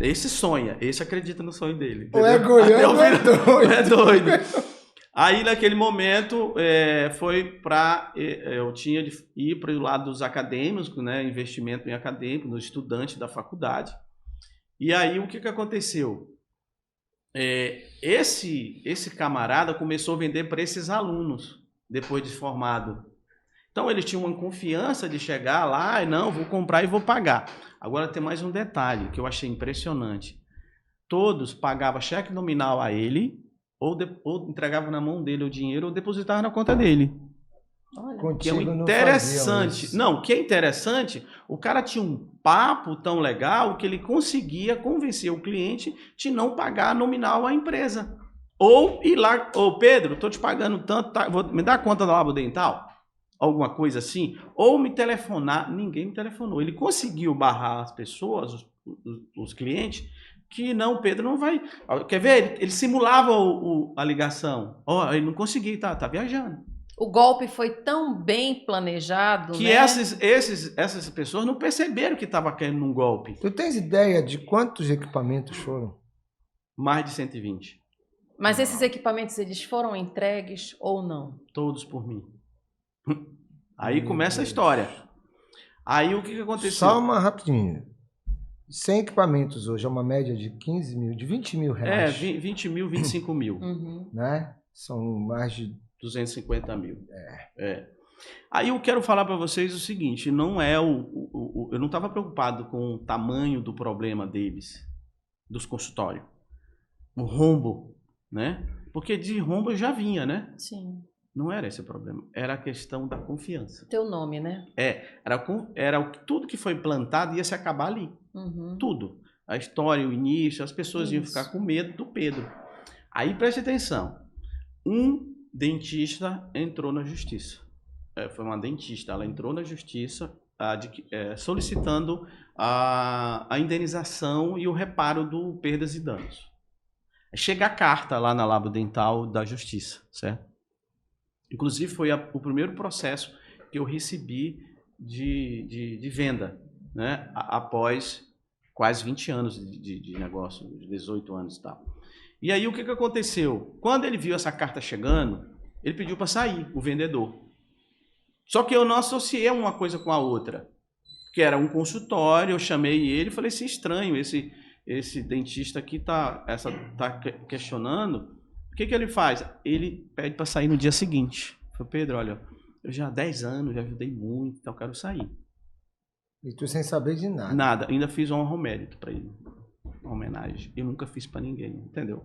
Esse sonha, esse acredita no sonho dele. O egoísmo é doido. Aí naquele momento foi para eu tinha de ir para o lado dos acadêmicos, né? Investimento em acadêmico, nos estudantes da faculdade. E aí o que aconteceu? Esse camarada começou a vender para esses alunos depois de formado. Então ele tinha uma confiança de chegar lá e não, vou comprar e vou pagar. Agora tem mais um detalhe que eu achei impressionante. Todos pagavam cheque nominal a ele, ou entregavam na mão dele o dinheiro, ou depositavam na conta dele. Olha, Que é interessante. Não, o que é interessante, o cara tinha um papo tão legal que ele conseguia convencer o cliente de não pagar nominal à empresa. Ou ir lá, ô Pedro, estou te pagando tanto, tá, me dá a conta da Labo Dental? Alguma coisa assim. Ou me telefonar, ninguém me telefonou. Ele conseguiu barrar as pessoas, os clientes, que não, Pedro não vai. Quer ver? Ele simulava a ligação. Ele não conseguiu, tá viajando. O golpe foi tão bem planejado, que né? essas pessoas não perceberam que estava caindo num golpe. Tu tens ideia de quantos equipamentos foram? Mais de 120. Mas esses equipamentos, eles foram entregues ou não? Todos por mim. Aí começa a história. Aí o que aconteceu? Só uma rapidinho. 100 equipamentos hoje é uma média de 15 mil, de 20 mil reais. 20 mil, 25 mil. Uhum. Né? São mais de 250 mil. Aí eu quero falar para vocês o seguinte, não é eu não estava preocupado com o tamanho do problema deles, dos consultórios. O rombo, né? Porque de rombo eu já vinha, né? Sim. Não era esse o problema, era a questão da confiança. Teu nome, né? Tudo que foi plantado ia se acabar ali. Uhum. Tudo. A história, o início, as pessoas iam ficar com medo do Pedro. Aí preste atenção. Um dentista entrou na justiça. Foi uma dentista, ela entrou na justiça solicitando a indenização e o reparo do perdas e danos. Chega a carta lá na Labo Dental da Justiça, certo? Inclusive foi o primeiro processo que eu recebi de venda, né? Após quase 20 anos de negócio, 18 anos e tal. E aí o que aconteceu? Quando ele viu essa carta chegando, ele pediu para sair, o vendedor. Só que eu não associei uma coisa com a outra. Que era um consultório, eu chamei ele e falei assim, estranho, esse dentista aqui tá questionando. O que ele faz? Ele pede para sair no dia seguinte. Eu falei, Pedro, olha, eu já há 10 anos, já ajudei muito, então eu quero sair. E tu sem saber de nada. Nada, ainda fiz um honra ao mérito para ele. Uma homenagem. Eu nunca fiz para ninguém, entendeu?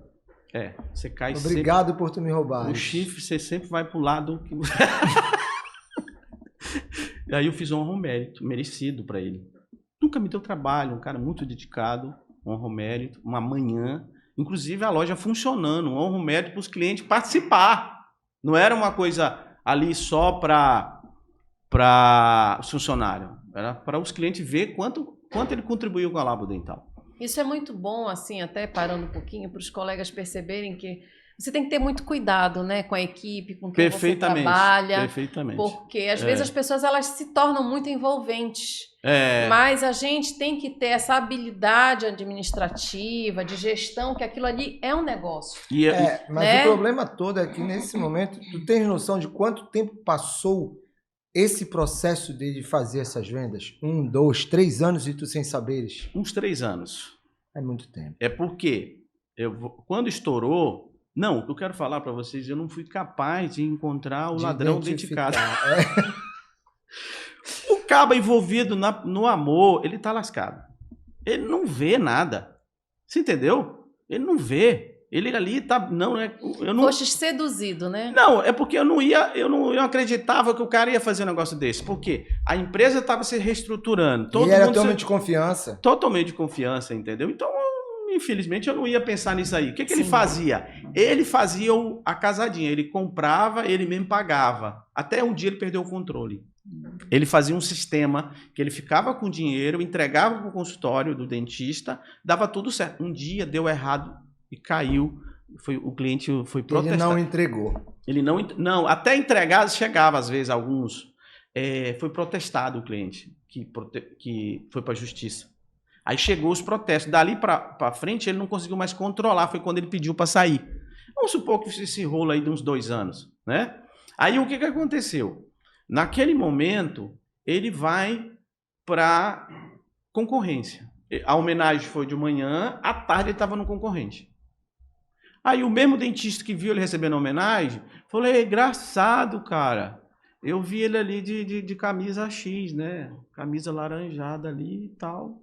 Você cai Obrigado sempre, por tu me roubar. o chifre, você sempre vai pro lado que E aí eu fiz um honra ao mérito, merecido para ele. Nunca me deu trabalho, um cara muito dedicado, honra ao mérito, uma manhã, inclusive a loja funcionando, um honra ao mérito para os clientes participar. Não era uma coisa ali só para os funcionários, era para os clientes ver quanto ele contribuiu com a Labo Dental. Isso é muito bom, assim, até parando um pouquinho, para os colegas perceberem que você tem que ter muito cuidado, né, com a equipe, com quem você trabalha. Perfeitamente. Porque às vezes as pessoas elas se tornam muito envolventes. É. Mas a gente tem que ter essa habilidade administrativa, de gestão, que aquilo ali é um negócio. Mas né? o problema todo é que nesse momento, tu tens noção de quanto tempo passou esse processo de fazer essas vendas? 1, 2, 3 anos e tu sem saberes? Uns 3 anos. É muito tempo. É porque quando estourou, não, o que eu quero falar para vocês, eu não fui capaz de encontrar o ladrão dentro de casa. O cabo envolvido no amor, ele tá lascado. Ele não vê nada. Você entendeu? Ele não vê. Ele ali tá... Não, eu não... Foste seduzido, né? Não, é porque eu não acreditava que o cara ia fazer um negócio desse. Porque a empresa estava se reestruturando. Ele era totalmente de confiança. Totalmente de confiança, entendeu? Então, infelizmente, eu não ia pensar nisso aí. O que ele fazia? Ele fazia a casadinha. Ele comprava, ele mesmo pagava. Até um dia ele perdeu o controle. Ele fazia um sistema que ele ficava com dinheiro, entregava para o consultório do dentista, dava tudo certo. Um dia deu errado e caiu. O cliente foi protestar. Ele não entregou. Ele não, até entregar chegava às vezes alguns. Foi protestado o cliente, que foi para a justiça. Aí chegou os protestos. Dali para frente ele não conseguiu mais controlar. Foi quando ele pediu para sair. Vamos supor que esse rolo aí de uns 2 anos, né? Aí o que aconteceu? Naquele momento, ele vai para concorrência. A homenagem foi de manhã, à tarde ele estava no concorrente. Aí o mesmo dentista que viu ele recebendo a homenagem, falou, engraçado, cara. Eu vi ele ali de camisa X, né? Camisa laranjada ali e tal.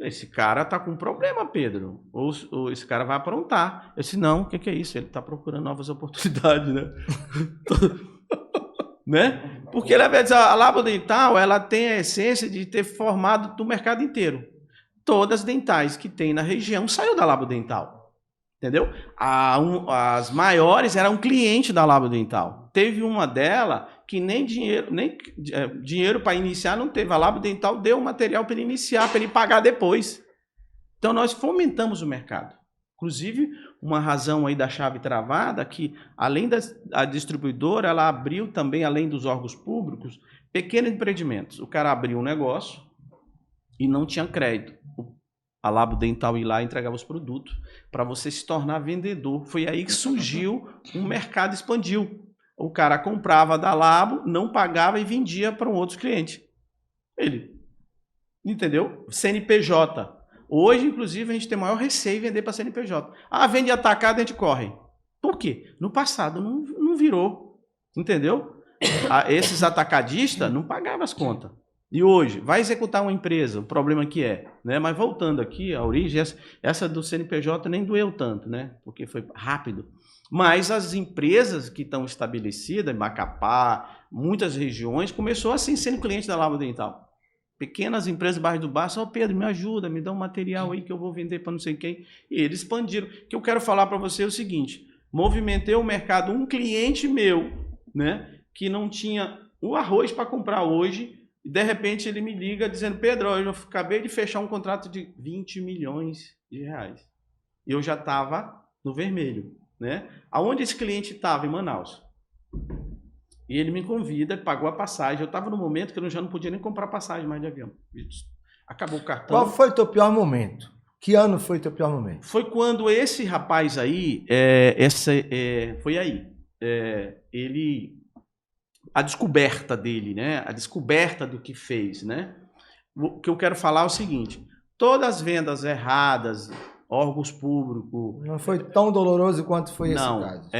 Esse cara tá com problema, Pedro. Ou esse cara vai aprontar. Eu disse, não, o que é isso? Ele tá procurando novas oportunidades, né? Né? Porque a Labo Dental, ela tem a essência de ter formado do mercado inteiro. Todas as dentais que tem na região saiu da Labo Dental. Entendeu? As maiores eram cliente da Labo Dental. Teve uma dela que nem dinheiro para iniciar não teve. A Labo Dental deu o material para ele iniciar, para ele pagar depois. Então nós fomentamos o mercado. Inclusive, uma razão aí da chave travada, que além da distribuidora, ela abriu também, além dos órgãos públicos, pequenos empreendimentos. O cara abriu um negócio e não tinha crédito. A Labo Dental ia lá e entregava os produtos para você se tornar vendedor. Foi aí que surgiu, um mercado expandiu. O cara comprava da Labo, não pagava e vendia para um outro cliente. Ele, entendeu? CNPJ. Hoje, inclusive, a gente tem maior receio em vender para CNPJ. Ah, vende atacado, a gente corre. Por quê? No passado não virou. Entendeu? Esses atacadistas não pagavam as contas. E hoje, vai executar uma empresa, o problema que é, né? Mas voltando aqui, a origem, essa do CNPJ nem doeu tanto, né? Porque foi rápido. Mas as empresas que estão estabelecidas, em Macapá, muitas regiões, começou assim, sendo cliente da Labo Dental. Pequenas empresas bairro do bar, só Pedro, me ajuda, me dá um material aí que eu vou vender para não sei quem. E eles expandiram. O que eu quero falar para você é o seguinte, movimentei o mercado, um cliente meu, né, que não tinha o arroz para comprar hoje, e de repente ele me liga dizendo, Pedro, eu acabei de fechar um contrato de 20 milhões de reais. E eu já estava no vermelho, né? Aonde esse cliente estava? Em Manaus. E ele me convida, pagou a passagem. Eu estava no momento que eu já não podia nem comprar passagem mais de avião. Acabou o cartão. Qual foi o teu pior momento? Que ano foi o teu pior momento? Foi quando esse rapaz aí, foi aí. A descoberta dele, né? A descoberta do que fez, né? O que eu quero falar é o seguinte: todas as vendas erradas, órgãos públicos. Não foi tão doloroso quanto foi esse caso.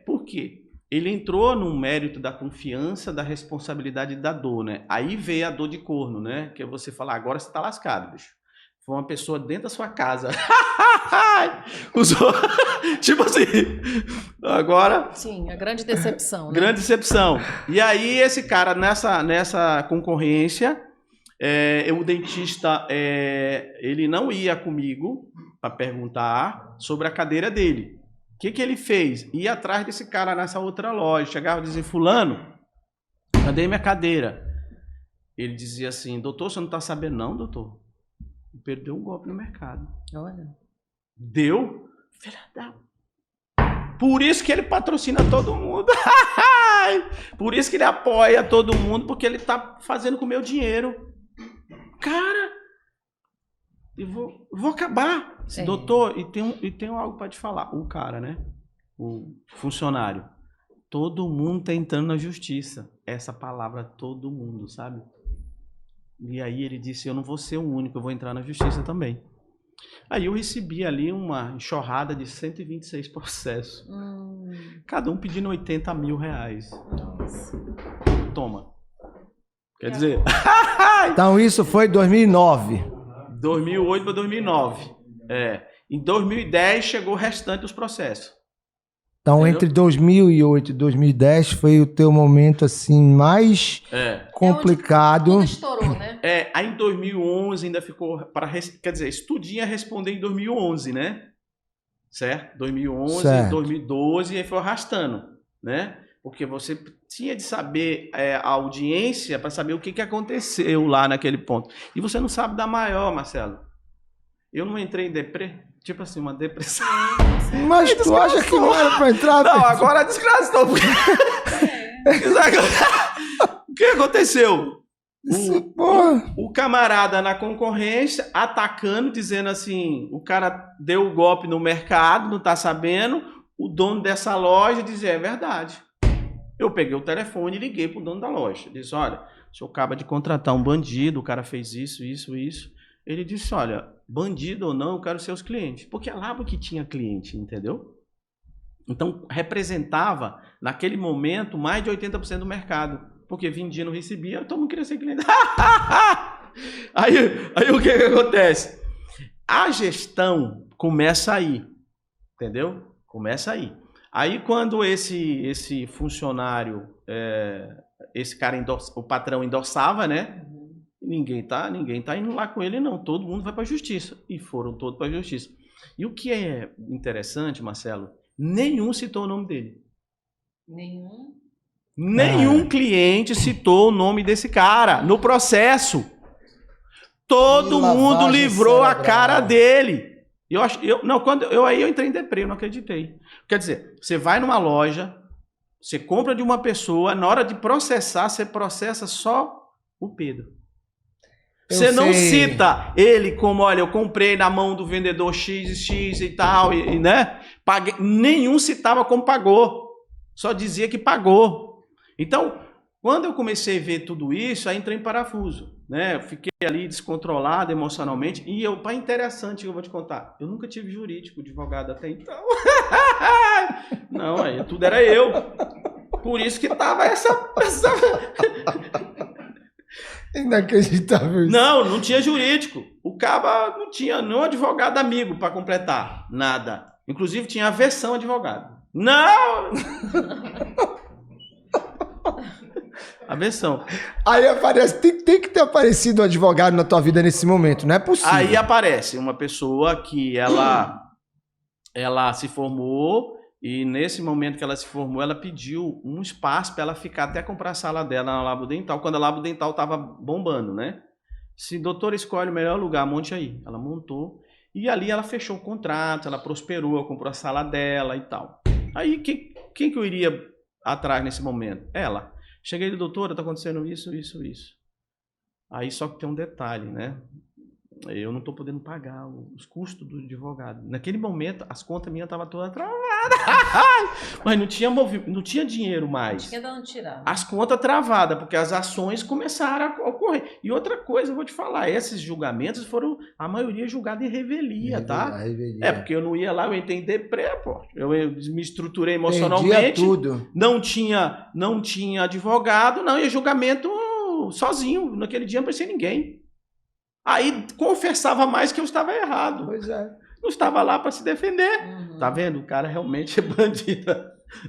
Por quê? Ele entrou no mérito da confiança, da responsabilidade e da dor, né? Aí veio a dor de corno, né? Que é você falar, agora você tá lascado, bicho. Foi uma pessoa dentro da sua casa. Tipo assim, agora... Sim, a grande decepção, né? Grande decepção. E aí esse cara, nessa concorrência, o dentista, ele não ia comigo para perguntar sobre a cadeira dele. O que ele fez? Ia atrás desse cara nessa outra loja. Chegava e dizia, fulano, cadê minha cadeira? Ele dizia assim, doutor, você não está sabendo não, doutor? Perdeu um golpe no mercado. Olha. Deu? Filha da... Por isso que ele patrocina todo mundo. Por isso que ele apoia todo mundo, porque ele está fazendo com o meu dinheiro. Cara, eu vou acabar. Doutor, e tem algo para te falar. O cara, né? O funcionário. Todo mundo tá entrando na justiça. Essa palavra, todo mundo, sabe? E aí ele disse, eu não vou ser o único, eu vou entrar na justiça também. Aí eu recebi ali uma enxurrada de 126 processos. Cada um pedindo 80 mil reais. Nossa. Toma. Quer dizer... Então isso foi 2009. 2008 para 2009. Em 2010 chegou o restante dos processos. Então, entendeu? Entre 2008 e 2010 foi o teu momento assim mais complicado. Tudo estourou, né? Aí em 2011 ainda ficou para... Quer dizer, estudinha responder em 2011, né? Certo? 2011, certo. 2012, e aí foi arrastando, né? Porque você tinha de saber a audiência para saber o que aconteceu lá naquele ponto. E você não sabe da maior, Marcelo. Eu não entrei em tipo assim, uma depressão. Mas tu acha que não era pra entrar? Não, agora desgraçou. O que aconteceu? O camarada na concorrência atacando, dizendo assim, o cara deu o golpe no mercado, não tá sabendo, o dono dessa loja dizia, é verdade. Eu peguei o telefone e liguei pro dono da loja. Disse, olha, o senhor acaba de contratar um bandido, o cara fez isso. Ele disse, olha, bandido ou não, eu quero ser os clientes. Porque é Labo que tinha cliente, entendeu? Então, representava, naquele momento, mais de 80% do mercado. Porque vendia, não recebia, todo mundo queria ser cliente. aí o que acontece? A gestão começa aí, entendeu? Começa aí. Aí, quando esse funcionário, esse cara, o patrão endossava, né? Ninguém tá indo lá com ele, não. Todo mundo vai para a justiça. E foram todos para a justiça. E o que é interessante, Marcelo, nenhum citou o nome dele. Nenhum cliente citou o nome desse cara no processo. Todo mundo livrou a cara dele. Quando eu entrei em deprê, eu não acreditei. Quer dizer, você vai numa loja, você compra de uma pessoa, na hora de processar, você processa só o Pedro. Você não cita ele como, olha, eu comprei na mão do vendedor X e tal, né? Paguei. Nenhum citava como pagou. Só dizia que pagou. Então, quando eu comecei a ver tudo isso, aí entrei em parafuso, né? Eu fiquei ali descontrolado emocionalmente. E interessante que eu vou te contar, eu nunca tive jurídico, advogado até então. Não, aí tudo era eu. Por isso que tava essa... Inacreditável. Não tinha jurídico. O caba não tinha nenhum advogado amigo para completar. Nada. Inclusive tinha a versão advogado. Não! A versão. Aí aparece, tem que ter aparecido um advogado na tua vida nesse momento, não é possível. Aí aparece uma pessoa que ela se formou e nesse momento que ela se formou, ela pediu um espaço para ela ficar até comprar a sala dela na Labo Dental, quando a Labo Dental estava bombando, né? Se doutora escolhe o melhor lugar, monte aí. Ela montou e ali ela fechou o contrato, ela prosperou, comprou a sala dela e tal. Aí quem que eu iria atrás nesse momento? Ela. Cheguei, doutora, tá acontecendo isso. Aí só que tem um detalhe, né? Eu não tô podendo pagar os custos do advogado. Naquele momento, as contas minhas estavam todas travadas. Mas não tinha dinheiro mais. Não tinha de onde tirar. As contas travadas, porque as ações começaram a ocorrer. E outra coisa, eu vou te falar, esses julgamentos foram, a maioria julgada em revelia, tá? Revelia. Porque eu não ia lá, eu entrei em deprê, pô. Eu me estruturei emocionalmente. Perdia tudo. Não tinha advogado, não, ia julgamento sozinho. Naquele dia não parecia ninguém. Aí confessava mais que eu estava errado. Pois é. Não estava lá para se defender. Uhum. Tá vendo? O cara realmente é bandido,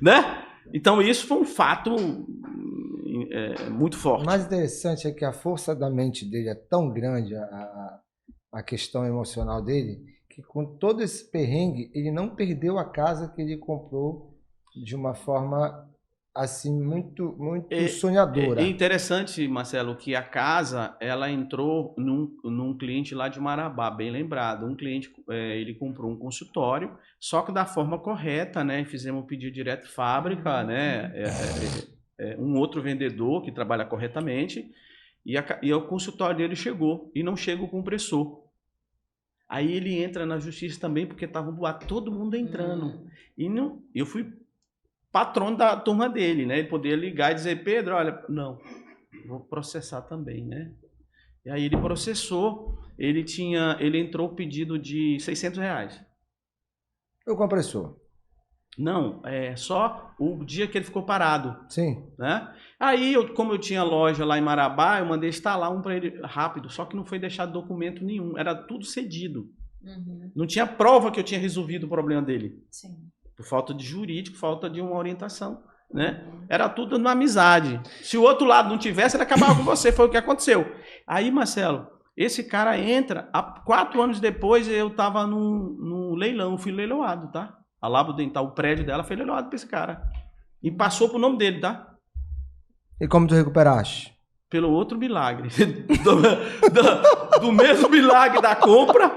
né? Então isso foi um fato muito forte. O mais interessante é que a força da mente dele é tão grande, a questão emocional dele, que com todo esse perrengue, ele não perdeu a casa que ele comprou de uma forma assim muito sonhadora. É interessante, Marcelo, que a casa ela entrou num cliente lá de Marabá, bem lembrado. Um cliente ele comprou um consultório, só que da forma correta, né? Fizemos um pedido direto de fábrica, né? Um outro vendedor que trabalha corretamente e o consultório dele chegou e não chega o compressor. Aí ele entra na justiça também porque estava todo mundo entrando. E não, eu fui patrono da turma dele, né? Ele poderia ligar e dizer, Pedro, olha, não, vou processar também, né? E aí ele processou, ele entrou o pedido de R$600. O compressor? Não, só o dia que ele ficou parado. Sim. Né? Aí, como eu tinha loja lá em Marabá, eu mandei instalar um para ele rápido, só que não foi deixado documento nenhum, era tudo cedido. Uhum. Não tinha prova que eu tinha resolvido o problema dele. Sim. Por falta de jurídico, falta de uma orientação, né? Era tudo na amizade. Se o outro lado não tivesse, ele acabava com você, foi o que aconteceu. Aí, Marcelo, esse cara entra, 4 anos depois eu estava num leilão, fui leiloado, tá? A Labo Dental, o prédio dela foi leiloado para esse cara. E passou pro nome dele, tá? E como tu recuperaste? Pelo outro milagre. Do mesmo milagre da compra,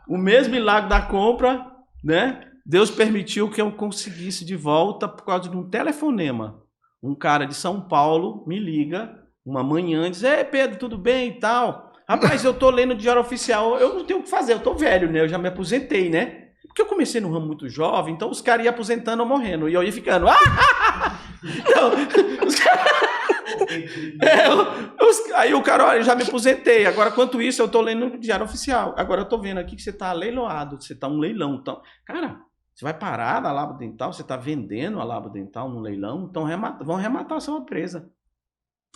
o mesmo milagre da compra, né? Deus permitiu que eu conseguisse de volta por causa de um telefonema. Um cara de São Paulo me liga uma manhã e diz, Pedro, tudo bem e tal? Rapaz, eu tô lendo o Diário Oficial, eu não tenho o que fazer, eu tô velho, né? Eu já me aposentei, né? Porque eu comecei no ramo muito jovem, então os caras iam aposentando ou morrendo. E eu ia ficando, Então, os caras... aí o cara, olha, eu já me aposentei. Agora, quanto isso, eu tô lendo o Diário Oficial. Agora eu tô vendo aqui que você tá leiloado, você tá um leilão. Então, cara... Você vai parar na Labo Dental? Você está vendendo a Labo Dental no leilão? Então vão arrematar a sua empresa.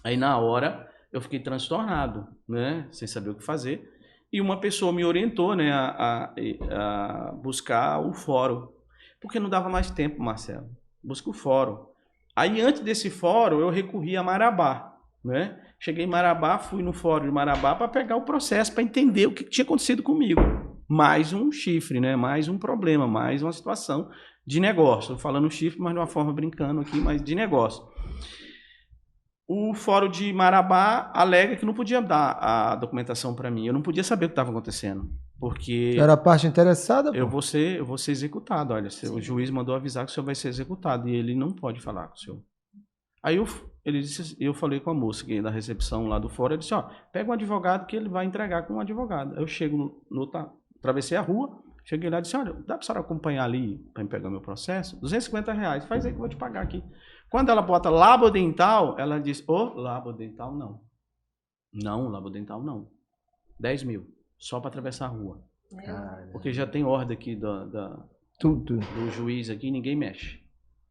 Aí na hora eu fiquei transtornado, né? Sem saber o que fazer. E uma pessoa me orientou, né, a buscar o fórum. Porque não dava mais tempo, Marcelo. Busca o fórum. Aí antes desse fórum eu recorri a Marabá, né? Cheguei em Marabá, fui no fórum de Marabá para pegar o processo, para entender o que tinha acontecido comigo. Mais um chifre, né? Mais um problema, mais uma situação de negócio. Estou falando chifre, mas de uma forma brincando aqui, mas de negócio. O fórum de Marabá alega que não podia dar a documentação para mim. Eu não podia saber o que estava acontecendo. Porque era a parte interessada? eu vou ser executado. Olha, o juiz mandou avisar que o senhor vai ser executado e ele não pode falar com o senhor. Aí eu falei com a moça que da recepção lá do fórum, ele disse, ó, pega um advogado que ele vai entregar com um advogado. Aí eu chego atravessei a rua, cheguei lá e disse, olha, dá para a senhora acompanhar ali para me pegar meu processo? R$250, faz aí que eu vou te pagar aqui. Quando ela bota Labo Dental, ela diz, Labo Dental não. Não, Labo Dental não. 10 mil, só para atravessar a rua. Porque já tem ordem aqui do juiz aqui, ninguém mexe.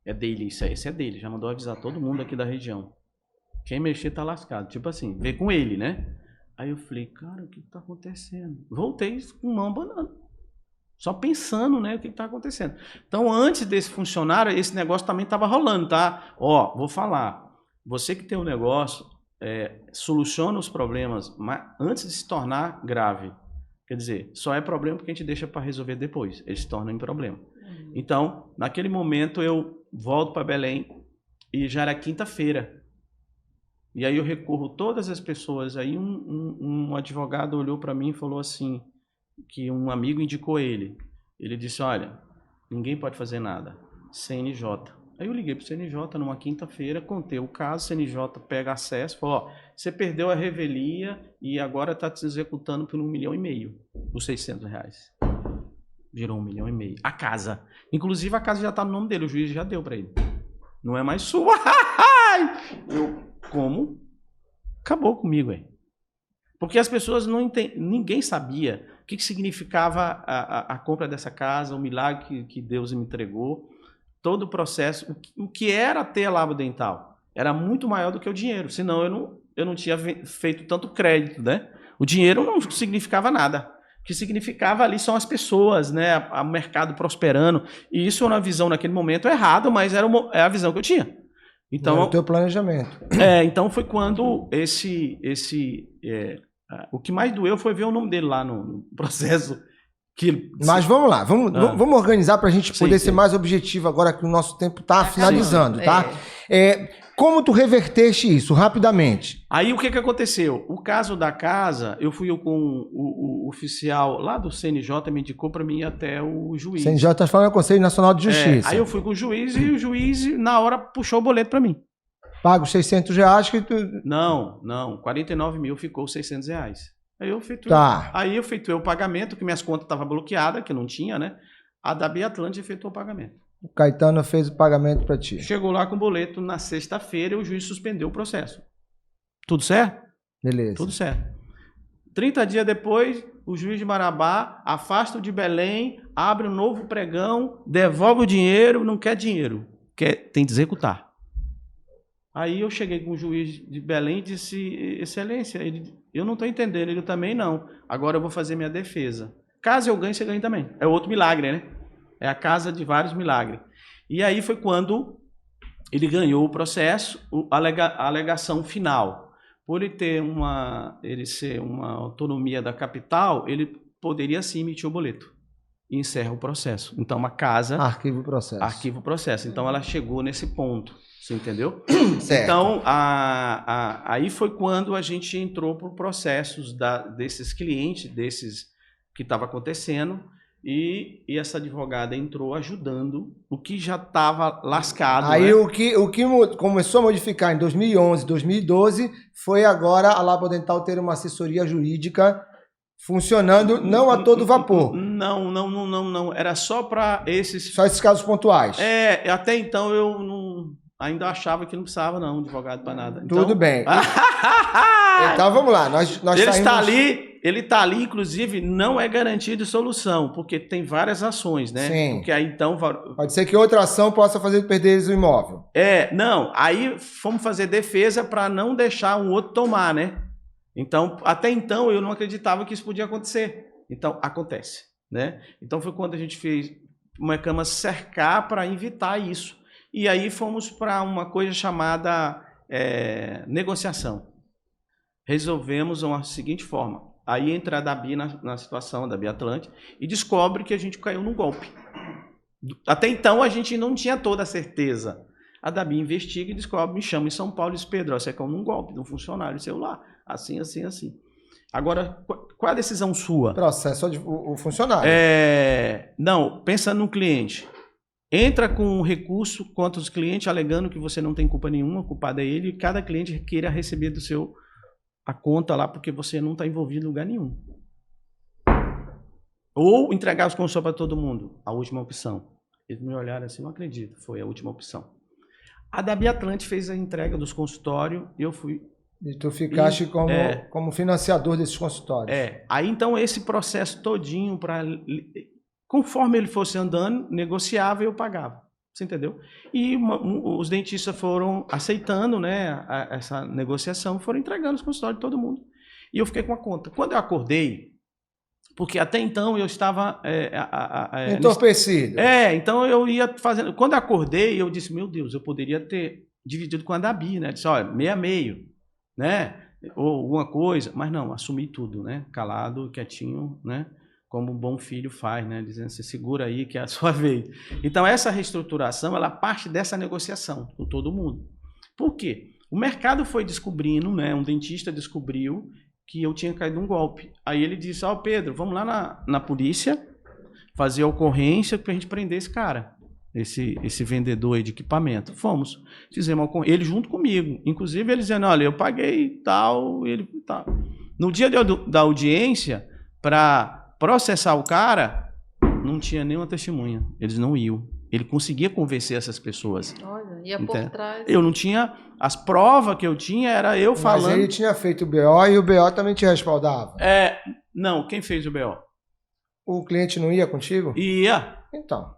É dele isso aí, esse é dele, já mandou avisar todo mundo aqui da região. Quem mexer tá lascado, tipo assim, vê com ele, né? Aí eu falei, cara, o que tá acontecendo? Voltei com mão banana. Só pensando, né, o que está acontecendo. Então, antes desse funcionário, esse negócio também estava rolando, tá? Ó, vou falar. Você que tem um negócio, soluciona os problemas antes de se tornar grave. Quer dizer, só é problema porque a gente deixa para resolver depois. Ele se torna em problema. Então, naquele momento, eu volto para Belém e já era quinta-feira. E aí eu recorro todas as pessoas. Aí um advogado olhou para mim e falou assim, que um amigo indicou ele. Ele disse, olha, ninguém pode fazer nada. CNJ. Aí eu liguei para o CNJ numa quinta-feira, contei o caso, CNJ pega acesso, falou, ó, você perdeu a revelia e agora está te executando por R$1,5 milhão, por R$600. Virou R$1,5 milhão. A casa. Inclusive a casa já está no nome dele, o juiz já deu para ele. Não é mais sua. Como? Acabou comigo, hein? Porque as pessoas não entendem, ninguém sabia o que significava a compra dessa casa, o milagre que Deus me entregou, todo o processo, o que era ter a Labo Dental. Era muito maior do que o dinheiro, senão eu não tinha feito tanto crédito, né? O dinheiro não significava nada. O que significava ali são as pessoas, né? O mercado prosperando. E isso era uma visão naquele momento errada, mas é a visão que eu tinha. Então, era o teu planejamento. Então foi quando o que mais doeu foi ver o nome dele lá no processo. Mas vamos lá, vamos organizar para a gente poder ser mais objetivo agora que o nosso tempo está finalizando, tá? Como tu reverteste isso, rapidamente? Aí o que aconteceu? O caso da casa, eu fui com o oficial lá do CNJ, me indicou para mim ir até o juiz. CNJ está falando do Conselho Nacional de Justiça. Aí eu fui com o juiz e o juiz, na hora, puxou o boleto para mim. Paga os R$600 que tu... Não, 49 mil ficou R$600. Aí eu efetuei o pagamento, que minhas contas estavam bloqueadas, que não tinha, né? A da Biatlândia efetuou o pagamento. O Caetano fez o pagamento para ti. Chegou lá com o boleto na sexta-feira e o juiz suspendeu o processo. Tudo certo? Beleza. Tudo certo. 30 dias depois, o juiz de Marabá afasta o de Belém, abre um novo pregão, devolve o dinheiro, não quer dinheiro. Tem que executar. Aí eu cheguei com o juiz de Belém e disse, excelência, eu não estou entendendo, ele também não. Agora eu vou fazer minha defesa. Caso eu ganhe, você ganha também. É outro milagre, né? É a casa de vários milagres. E aí foi quando ele ganhou o processo, a alegação final. Por ele ser uma autonomia da capital, ele poderia sim emitir o boleto. E encerra o processo. Então, uma casa... Arquiva o processo. Então, ela chegou nesse ponto. Você entendeu? Certo. Então, aí foi quando a gente entrou para processos desses clientes, desses que estava acontecendo, e essa advogada entrou ajudando o que já estava lascado. Aí, né? o que começou a modificar em 2011, 2012, foi agora a Labo Dental ter uma assessoria jurídica funcionando não a todo vapor. Não. Era só para esses... Só esses casos pontuais. Até então eu não... Ainda achava que não precisava, não, advogado para nada. Então... Tudo bem. Então, vamos lá. Nós ele está ali ele tá ali, inclusive, não é garantia de solução, porque tem várias ações, né? Sim. Porque aí então... Pode ser que outra ação possa fazer perder o imóvel. Não, aí fomos fazer defesa para não deixar um outro tomar, né? Então, até então, eu não acreditava que isso podia acontecer. Então, acontece, né? Então, foi quando a gente fez uma cama cercar para evitar isso. E aí fomos para uma coisa chamada negociação. Resolvemos uma seguinte forma. Aí entra a Dabi na situação, a Dabi Atlante, e descobre que a gente caiu num golpe. Até então, a gente não tinha toda a certeza. A Dabi investiga e descobre, me chama em São Paulo e diz, Pedro, você caiu num golpe de um funcionário seu lá. Assim, assim, assim. Agora, qual é a decisão sua? Processo o funcionário. Não, pensa no cliente. Entra com um recurso contra os clientes, alegando que você não tem culpa nenhuma, o culpado é ele, e cada cliente queira receber do seu a conta lá, porque você não está envolvido em lugar nenhum. Ou entregar os consumos para todo mundo. A última opção. Eles me olharam assim, não acredito, foi a última opção. A Dabi Atlante fez a entrega dos consultórios, eu fui... E tu ficaste como financiador desses consultórios. Aí então esse processo todinho, conforme ele fosse andando, negociava e eu pagava. Você entendeu? E os dentistas foram aceitando, né, essa negociação, foram entregando os consultórios de todo mundo. E eu fiquei com a conta. Quando eu acordei, porque até então eu estava... entorpecido. Então eu ia fazendo... Quando eu acordei, eu disse, meu Deus, eu poderia ter dividido com a Dabi, né? Disse, olha, meio a meio, né? Ou alguma coisa. Mas não, assumi tudo, né? Calado, quietinho, né? Como um bom filho faz, né? Dizendo assim, segura aí que é a sua vez. Então, essa reestruturação, ela parte dessa negociação com todo mundo. Por quê? O mercado foi descobrindo, né? Um dentista descobriu que eu tinha caído num golpe. Aí ele disse, Pedro, vamos lá na polícia fazer a ocorrência para a gente prender esse cara, esse vendedor aí de equipamento. Fomos. Fizemos a ocorrência. Ele junto comigo. Inclusive, ele dizendo, olha, eu paguei tal, ele tal. No dia da audiência, para processar o cara, não tinha nenhuma testemunha. Eles não iam. Ele conseguia convencer essas pessoas. Olha, ia por trás. Eu não tinha... As provas que eu tinha era eu falando... Mas ele tinha feito o BO e o BO também te respaldava? Não, quem fez o BO? O cliente não ia contigo? Ia. Então,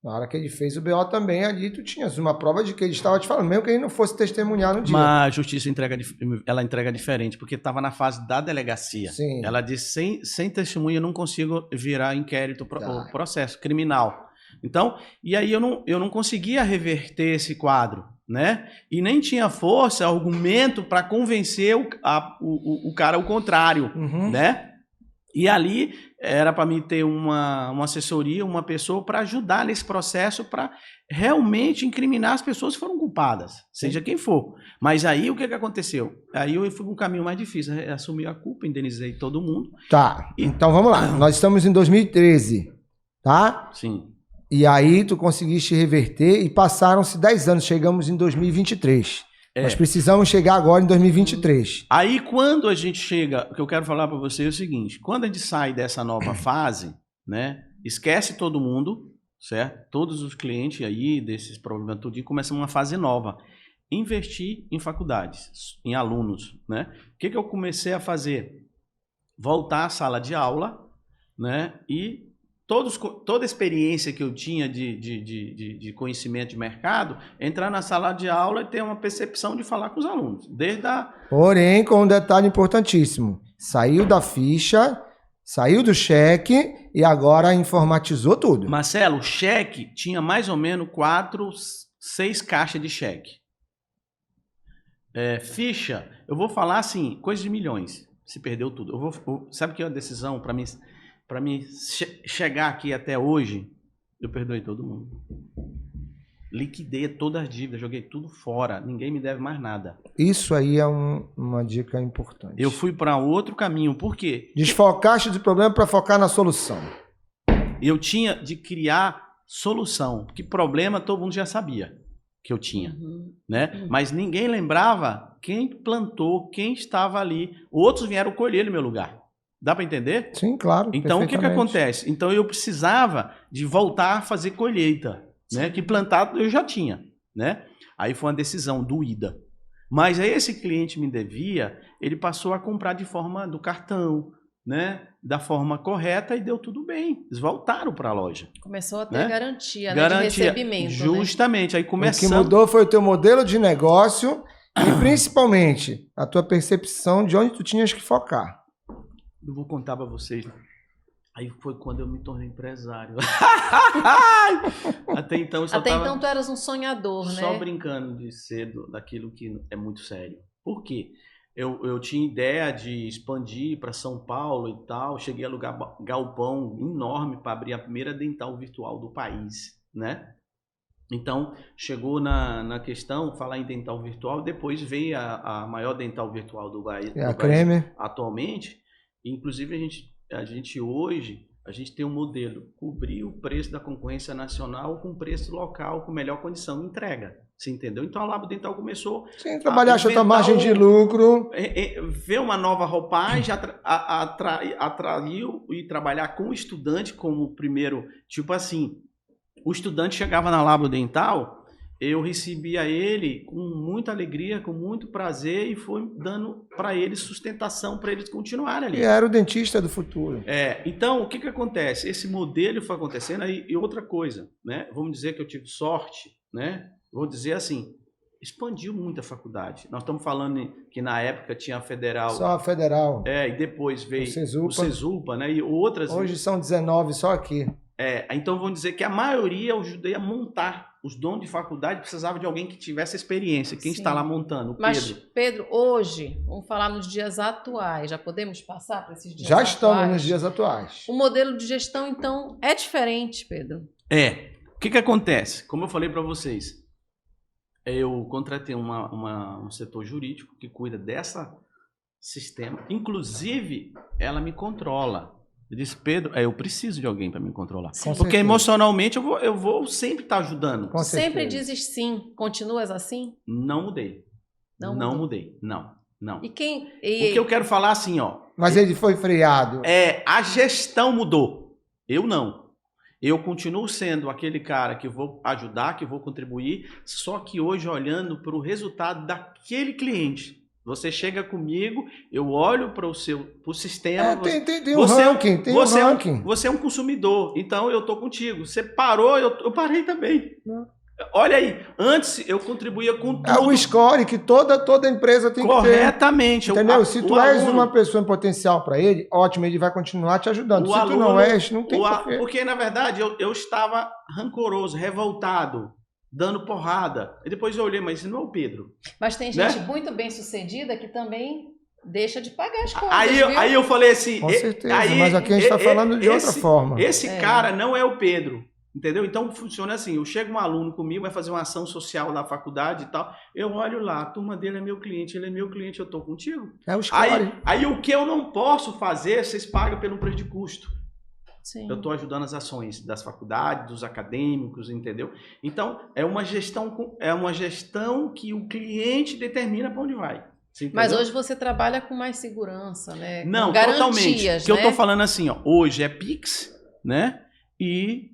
na hora que ele fez o BO também, ali tu tinhas uma prova de que ele estava te falando, mesmo que ele não fosse testemunhar no dia. Mas a justiça entrega diferente, porque estava na fase da delegacia. Sim. Ela disse, sem testemunha eu não consigo virar inquérito, processo criminal. Então, e aí eu não conseguia reverter esse quadro, né? E nem tinha força, argumento para convencer o cara ao contrário, né? E ali era para mim ter uma assessoria, uma pessoa para ajudar nesse processo, para realmente incriminar as pessoas que foram culpadas, seja quem for. Mas aí o que aconteceu? Aí eu fui para um caminho mais difícil, assumi a culpa, indenizei todo mundo. Tá, então vamos lá. Nós estamos em 2013, tá? Sim. E aí tu conseguiste reverter e passaram-se 10 anos, chegamos em 2023. Nós precisamos chegar agora em 2023. Aí quando a gente chega, o que eu quero falar para você é o seguinte, quando a gente sai dessa nova fase, né, esquece todo mundo, certo? Todos os clientes aí desses problemas tudo e começa uma fase nova. Investir em faculdades, em alunos, né? O que eu comecei a fazer? Voltar à sala de aula, né, e toda a experiência que eu tinha de conhecimento de mercado, entrar na sala de aula e ter uma percepção de falar com os alunos. Porém, com um detalhe importantíssimo. Saiu da ficha, saiu do cheque e agora informatizou tudo. Marcelo, o cheque tinha mais ou menos 6 caixas de cheque. Ficha, eu vou falar assim, coisa de milhões. Se perdeu tudo. Sabe que é uma decisão para mim... Para mim chegar aqui até hoje, eu perdoei todo mundo. Liquidei todas as dívidas, joguei tudo fora. Ninguém me deve mais nada. Isso aí é uma dica importante. Eu fui para outro caminho. Por quê? Desfocaste do problema para focar na solução. Eu tinha de criar solução. Porque problema todo mundo já sabia que eu tinha. Né? Mas ninguém lembrava quem plantou, quem estava ali. Outros vieram colher no meu lugar. Dá para entender? Sim, claro. Então, o que acontece? Então, eu precisava de voltar a fazer colheita, né? Que plantado eu já tinha, né? Aí foi uma decisão doída, Mas aí esse cliente me devia, ele passou a comprar de forma do cartão, né? Da forma correta e deu tudo bem. Eles voltaram para a loja. Começou a ter Né? garantia, né, de recebimento. Justamente. Aí O que começamos... mudou foi o teu modelo de negócio e principalmente a tua percepção de onde tu tinhas que focar. Eu vou contar para vocês. Aí foi quando eu me tornei empresário. Até então eu só Até tava então tu eras um sonhador, só né? brincando de ser daquilo que é muito sério. Por quê? Eu tinha ideia de expandir para São Paulo e tal. Cheguei a alugar galpão enorme para abrir a primeira dental virtual do país, né? Então, chegou na questão, falar em dental virtual, depois veio a maior dental virtual do país, É a Creme. atualmente. Inclusive, a gente hoje, a gente tem um modelo, cobrir o preço da concorrência nacional com preço local, com melhor condição de entrega. Você entendeu? Então, a Labo Dental começou Sem trabalhar a tua inventar margem de lucro. ver uma nova roupagem, atraiu e trabalhar com o estudante como primeiro, tipo assim, o estudante chegava na Labo Dental, eu recebia ele com muita alegria, com muito prazer e foi dando para ele sustentação para eles continuarem ali. E era o dentista do futuro. Então, o que acontece? Esse modelo foi acontecendo aí, e outra coisa, né? Vamos dizer que eu tive sorte, né? Vou dizer assim, expandiu muito a faculdade. Nós estamos falando que na época tinha a Federal. Só a Federal. E depois veio o Cesupa, né? E outras. Hoje são 19 só aqui. Então vamos dizer que a maioria eu ajudei a montar. Os donos de faculdade precisavam de alguém que tivesse experiência. Quem está lá montando? Mas, Pedro, hoje, vamos falar nos dias atuais. Já podemos passar para esses dias Já atuais? estamos nos dias atuais. O modelo de gestão, então, é diferente, Pedro? O que acontece? Como eu falei para vocês, eu contratei um setor jurídico que cuida dessa sistema. Inclusive, ela me controla. Eu disse, Pedro, eu preciso de alguém para me controlar. Com Porque certeza. emocionalmente eu vou sempre estar ajudando. Com Sempre certeza. dizes sim. Continuas assim? Não mudei. Não Não mudou. mudei. Não. E quem... O que eu quero falar assim, ó. Mas ele foi freado. A gestão mudou. Eu não. Eu continuo sendo aquele cara que vou ajudar, que vou contribuir, só que hoje olhando para o resultado daquele cliente. Você chega comigo, eu olho para o sistema. Tem um ranking, tem um ranking. Você é um consumidor, então eu estou contigo. Você parou, eu parei também. Olha aí, antes eu contribuía com tudo. É o score que toda empresa tem que ter. Corretamente. Entendeu? Se tu és uma pessoa em potencial para ele, ótimo, ele vai continuar te ajudando. Se tu não és, não tem porquê. Porque, na verdade, eu estava rancoroso, revoltado, dando porrada. E depois eu olhei, mas esse não é o Pedro. Mas tem gente muito bem sucedida que também deixa de pagar as contas, aí eu falei assim... Com certeza, mas aqui a gente está falando de outra forma. Esse cara não é o Pedro. Entendeu? Então funciona assim, eu chego um aluno comigo, vai fazer uma ação social na faculdade e tal, eu olho lá, a turma dele é meu cliente, ele é meu cliente, eu estou contigo. É o score. Aí o que eu não posso fazer, vocês pagam pelo preço de custo. Sim. Eu estou ajudando as ações das faculdades, dos acadêmicos, entendeu? Então, é uma gestão que o cliente determina para onde vai. Mas hoje você trabalha com mais segurança, né? Não, com garantias, totalmente. né? O que eu estou falando assim, ó, hoje é Pix, né? E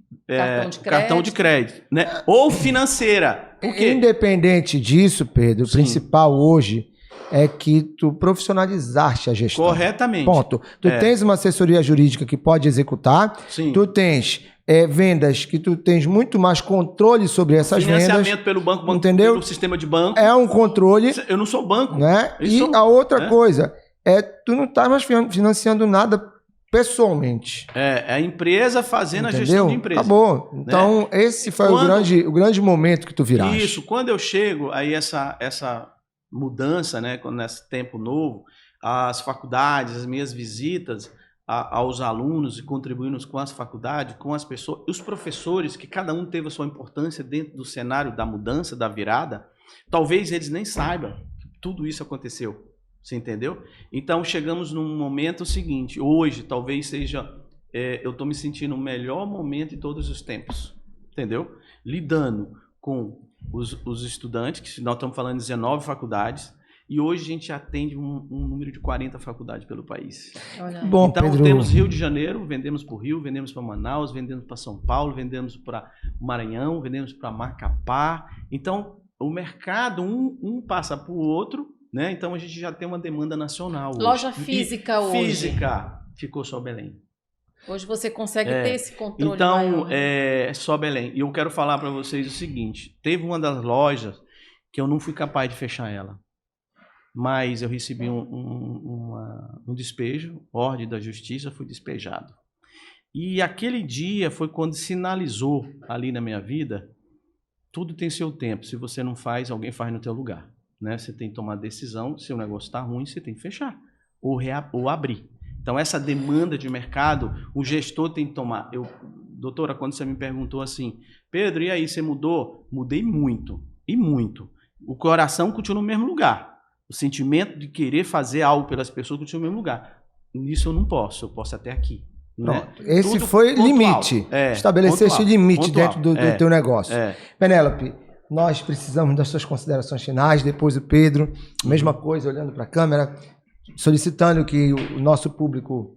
cartão de crédito, né? Ou financeira. Por quê? Independente disso, Pedro, o principal hoje é que tu profissionalizaste a gestão. Corretamente. Ponto. Tu tens uma assessoria jurídica que pode executar. Sim. Tu tens vendas que tu tens muito mais controle sobre essas Financiamento vendas. pelo banco, entendeu? pelo sistema de banco. É um controle. Eu não sou banco. Né? E a outra coisa tu não tá mais financiando nada pessoalmente. É a empresa fazendo a gestão de empresa. Acabou. Então, esse foi o grande momento que tu viraste. Isso. Quando eu chego, aí essa mudança, né, nesse tempo novo, as faculdades, as minhas visitas aos alunos e contribuindo com as faculdades, com as pessoas, os professores, que cada um teve a sua importância dentro do cenário da mudança, da virada, talvez eles nem saibam que tudo isso aconteceu. Você entendeu? Então, chegamos num momento seguinte. Hoje, talvez seja... eu estou me sentindo o melhor momento de todos os tempos. Entendeu? Lidando com os estudantes, que nós estamos falando de 19 faculdades, e hoje a gente atende um número de 40 faculdades pelo país. Bom, então, Pedro, temos Rio de Janeiro, vendemos para o Rio, vendemos para Manaus, vendemos para São Paulo, vendemos para Maranhão, vendemos para Macapá. Então, o mercado, um passa para o outro, né? Então a gente já tem uma demanda nacional hoje. Loja física hoje. Física ficou só Belém. Hoje você consegue ter esse controle então, maior. é só Belém. E eu quero falar para vocês o seguinte, teve uma das lojas que eu não fui capaz de fechar ela, mas eu recebi um despejo, ordem da justiça, fui despejado. E aquele dia foi quando sinalizou ali na minha vida, tudo tem seu tempo, se você não faz, alguém faz no teu lugar, né? Você tem que tomar decisão, se o negócio está ruim, você tem que fechar ou abrir. Então, essa demanda de mercado, o gestor tem que tomar. Doutora, quando você me perguntou assim, Pedro, e aí, você mudou? Mudei muito, e muito. O coração continua no mesmo lugar. O sentimento de querer fazer algo pelas pessoas continua no mesmo lugar. Nisso eu não posso, eu posso até aqui. Né? Esse Tudo foi pontual. limite. Estabelecer esse limite dentro do teu negócio. Penélope, nós precisamos das suas considerações finais, depois o Pedro, mesma coisa, olhando para a câmera, solicitando que o nosso público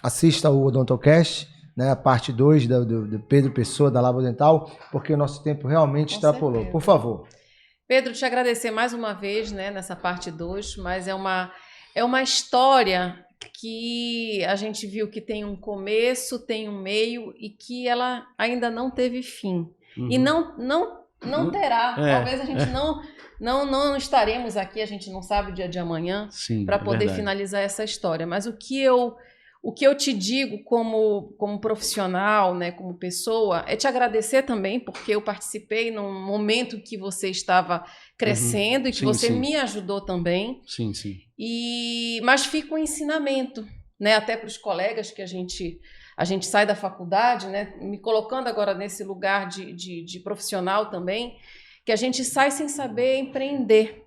assista o Odontocast, né, a parte 2 do Pedro Pessoa, da Labodental, porque o nosso tempo realmente extrapolou. Por favor. Pedro, te agradecer mais uma vez, né, nessa parte 2, mas é uma história que a gente viu que tem um começo, tem um meio e que ela ainda não teve fim. E não terá. Talvez a gente não estaremos aqui, a gente não sabe o dia de amanhã para poder finalizar essa história. Mas o que eu te digo como profissional, né, como pessoa, é te agradecer também, porque eu participei num momento que você estava crescendo e que você me ajudou também. Sim. Mas fica um ensinamento, né, até para os colegas que a gente sai da faculdade, né, me colocando agora nesse lugar de profissional também, que a gente sai sem saber empreender.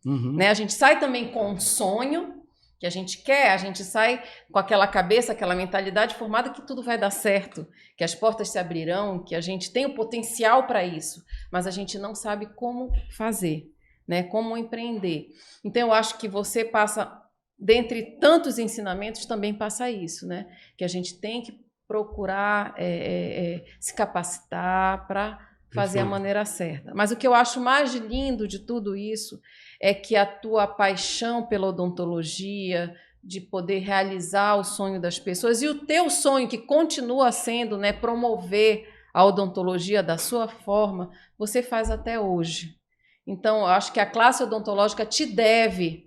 Né? A gente sai também com um sonho que a gente quer, a gente sai com aquela cabeça, aquela mentalidade formada que tudo vai dar certo, que as portas se abrirão, que a gente tem o potencial para isso, mas a gente não sabe como fazer, né? Como empreender. Então, eu acho que você passa, dentre tantos ensinamentos, também passa isso, né? Que a gente tem que procurar se capacitar para fazer a maneira certa. Mas o que eu acho mais lindo de tudo isso é que a tua paixão pela odontologia, de poder realizar o sonho das pessoas, e o teu sonho, que continua sendo, né, promover a odontologia da sua forma, você faz até hoje. Então, eu acho que a classe odontológica te deve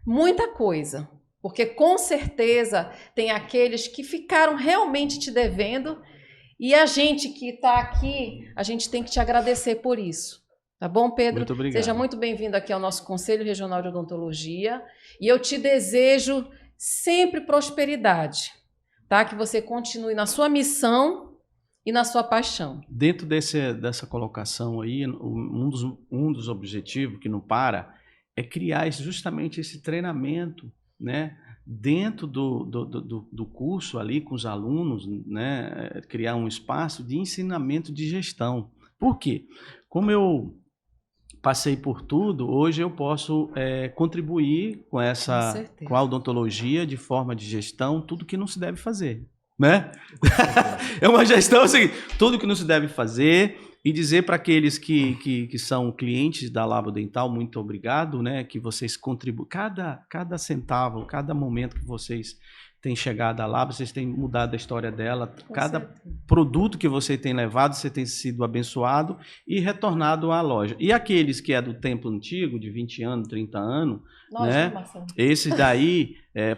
muita coisa, porque com certeza tem aqueles que ficaram realmente te devendo, e a gente que está aqui, a gente tem que te agradecer por isso. Tá bom, Pedro? Muito obrigado. Seja muito bem-vindo aqui ao nosso Conselho Regional de Odontologia. E eu te desejo sempre prosperidade, tá? Que você continue na sua missão e na sua paixão. Dentro dessa colocação aí, um dos objetivos que não para é criar justamente esse treinamento, né? Dentro do curso ali com os alunos, né? Criar um espaço de ensinamento de gestão. Por quê? Como eu passei por tudo, hoje eu posso contribuir com a odontologia de forma de gestão, tudo que não se deve fazer, né? É uma gestão assim, tudo que não se deve fazer, e dizer para aqueles que são clientes da Labodental, muito obrigado, né? Que vocês contribuem, cada centavo, cada momento que vocês têm chegado à Labo, vocês têm mudado a história dela, cada produto que você tem levado, você tem sido abençoado e retornado à loja. E aqueles que é do tempo antigo, de 20 anos, 30 anos, né? Esses daí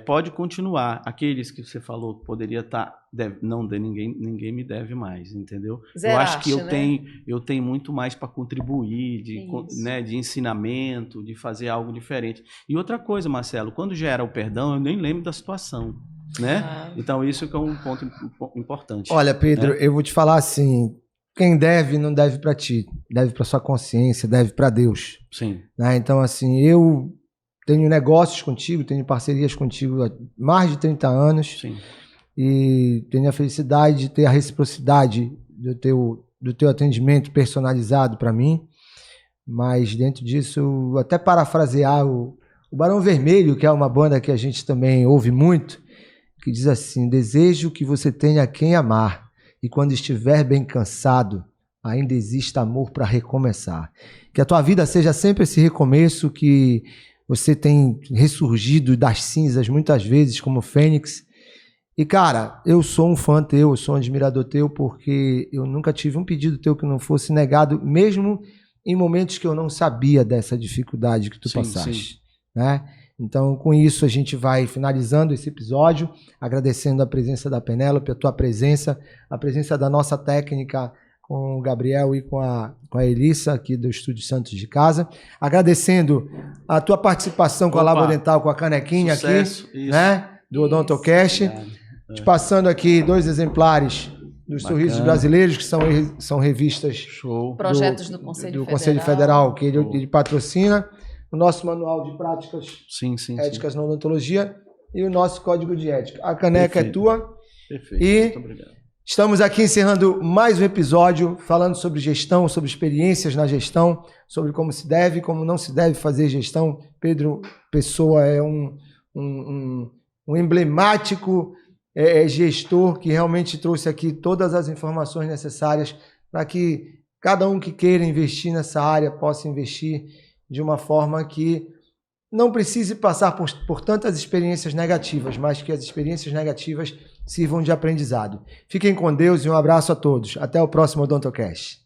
pode continuar. Aqueles que você falou que poderia estar, ninguém me deve mais, entendeu? Eu acho que eu tenho muito mais para contribuir, de ensinamento, de fazer algo diferente. E outra coisa, Marcelo, quando gera o perdão, eu nem lembro da situação. Né? Então isso que é um ponto importante. Olha, Pedro, eu vou te falar assim, quem deve não deve para ti, deve para sua consciência, deve para Deus. Sim. Né? Então assim, eu tenho negócios contigo, tenho parcerias contigo há mais de 30 anos. Sim. E tenho a felicidade de ter a reciprocidade do teu atendimento personalizado para mim, mas dentro disso, até parafrasear o Barão Vermelho, que é uma banda que a gente também ouve muito, que diz assim: desejo que você tenha quem amar, e quando estiver bem cansado, ainda existe amor para recomeçar. Que a tua vida seja sempre esse recomeço, que você tem ressurgido das cinzas muitas vezes como Fênix. E, cara, eu sou um fã teu, eu sou um admirador teu, porque eu nunca tive um pedido teu que não fosse negado, mesmo em momentos que eu não sabia dessa dificuldade que tu passaste, né? Então, com isso, a gente vai finalizando esse episódio, agradecendo a presença da Penélope, a tua presença, a presença da nossa técnica com o Gabriel e com a Elissa, aqui do Estúdio Santos de Casa. Agradecendo a tua participação com a Labodental, com a canequinha. Sucesso, aqui, né? Do Odontocast. Te passando aqui 2 exemplares dos Sorrisos Brasileiros, que são revistas projetos do Conselho Federal, que ele patrocina. O nosso manual de práticas éticas na odontologia e o nosso código de ética. A caneca é tua. Perfeito. E muito obrigado. Estamos aqui encerrando mais um episódio falando sobre gestão, sobre experiências na gestão, sobre como se deve e como não se deve fazer gestão. Pedro Pessoa é um emblemático gestor que realmente trouxe aqui todas as informações necessárias para que cada um que queira investir nessa área possa investir de uma forma que não precise passar por tantas experiências negativas, mas que as experiências negativas sirvam de aprendizado. Fiquem com Deus e um abraço a todos. Até o próximo Odontocast.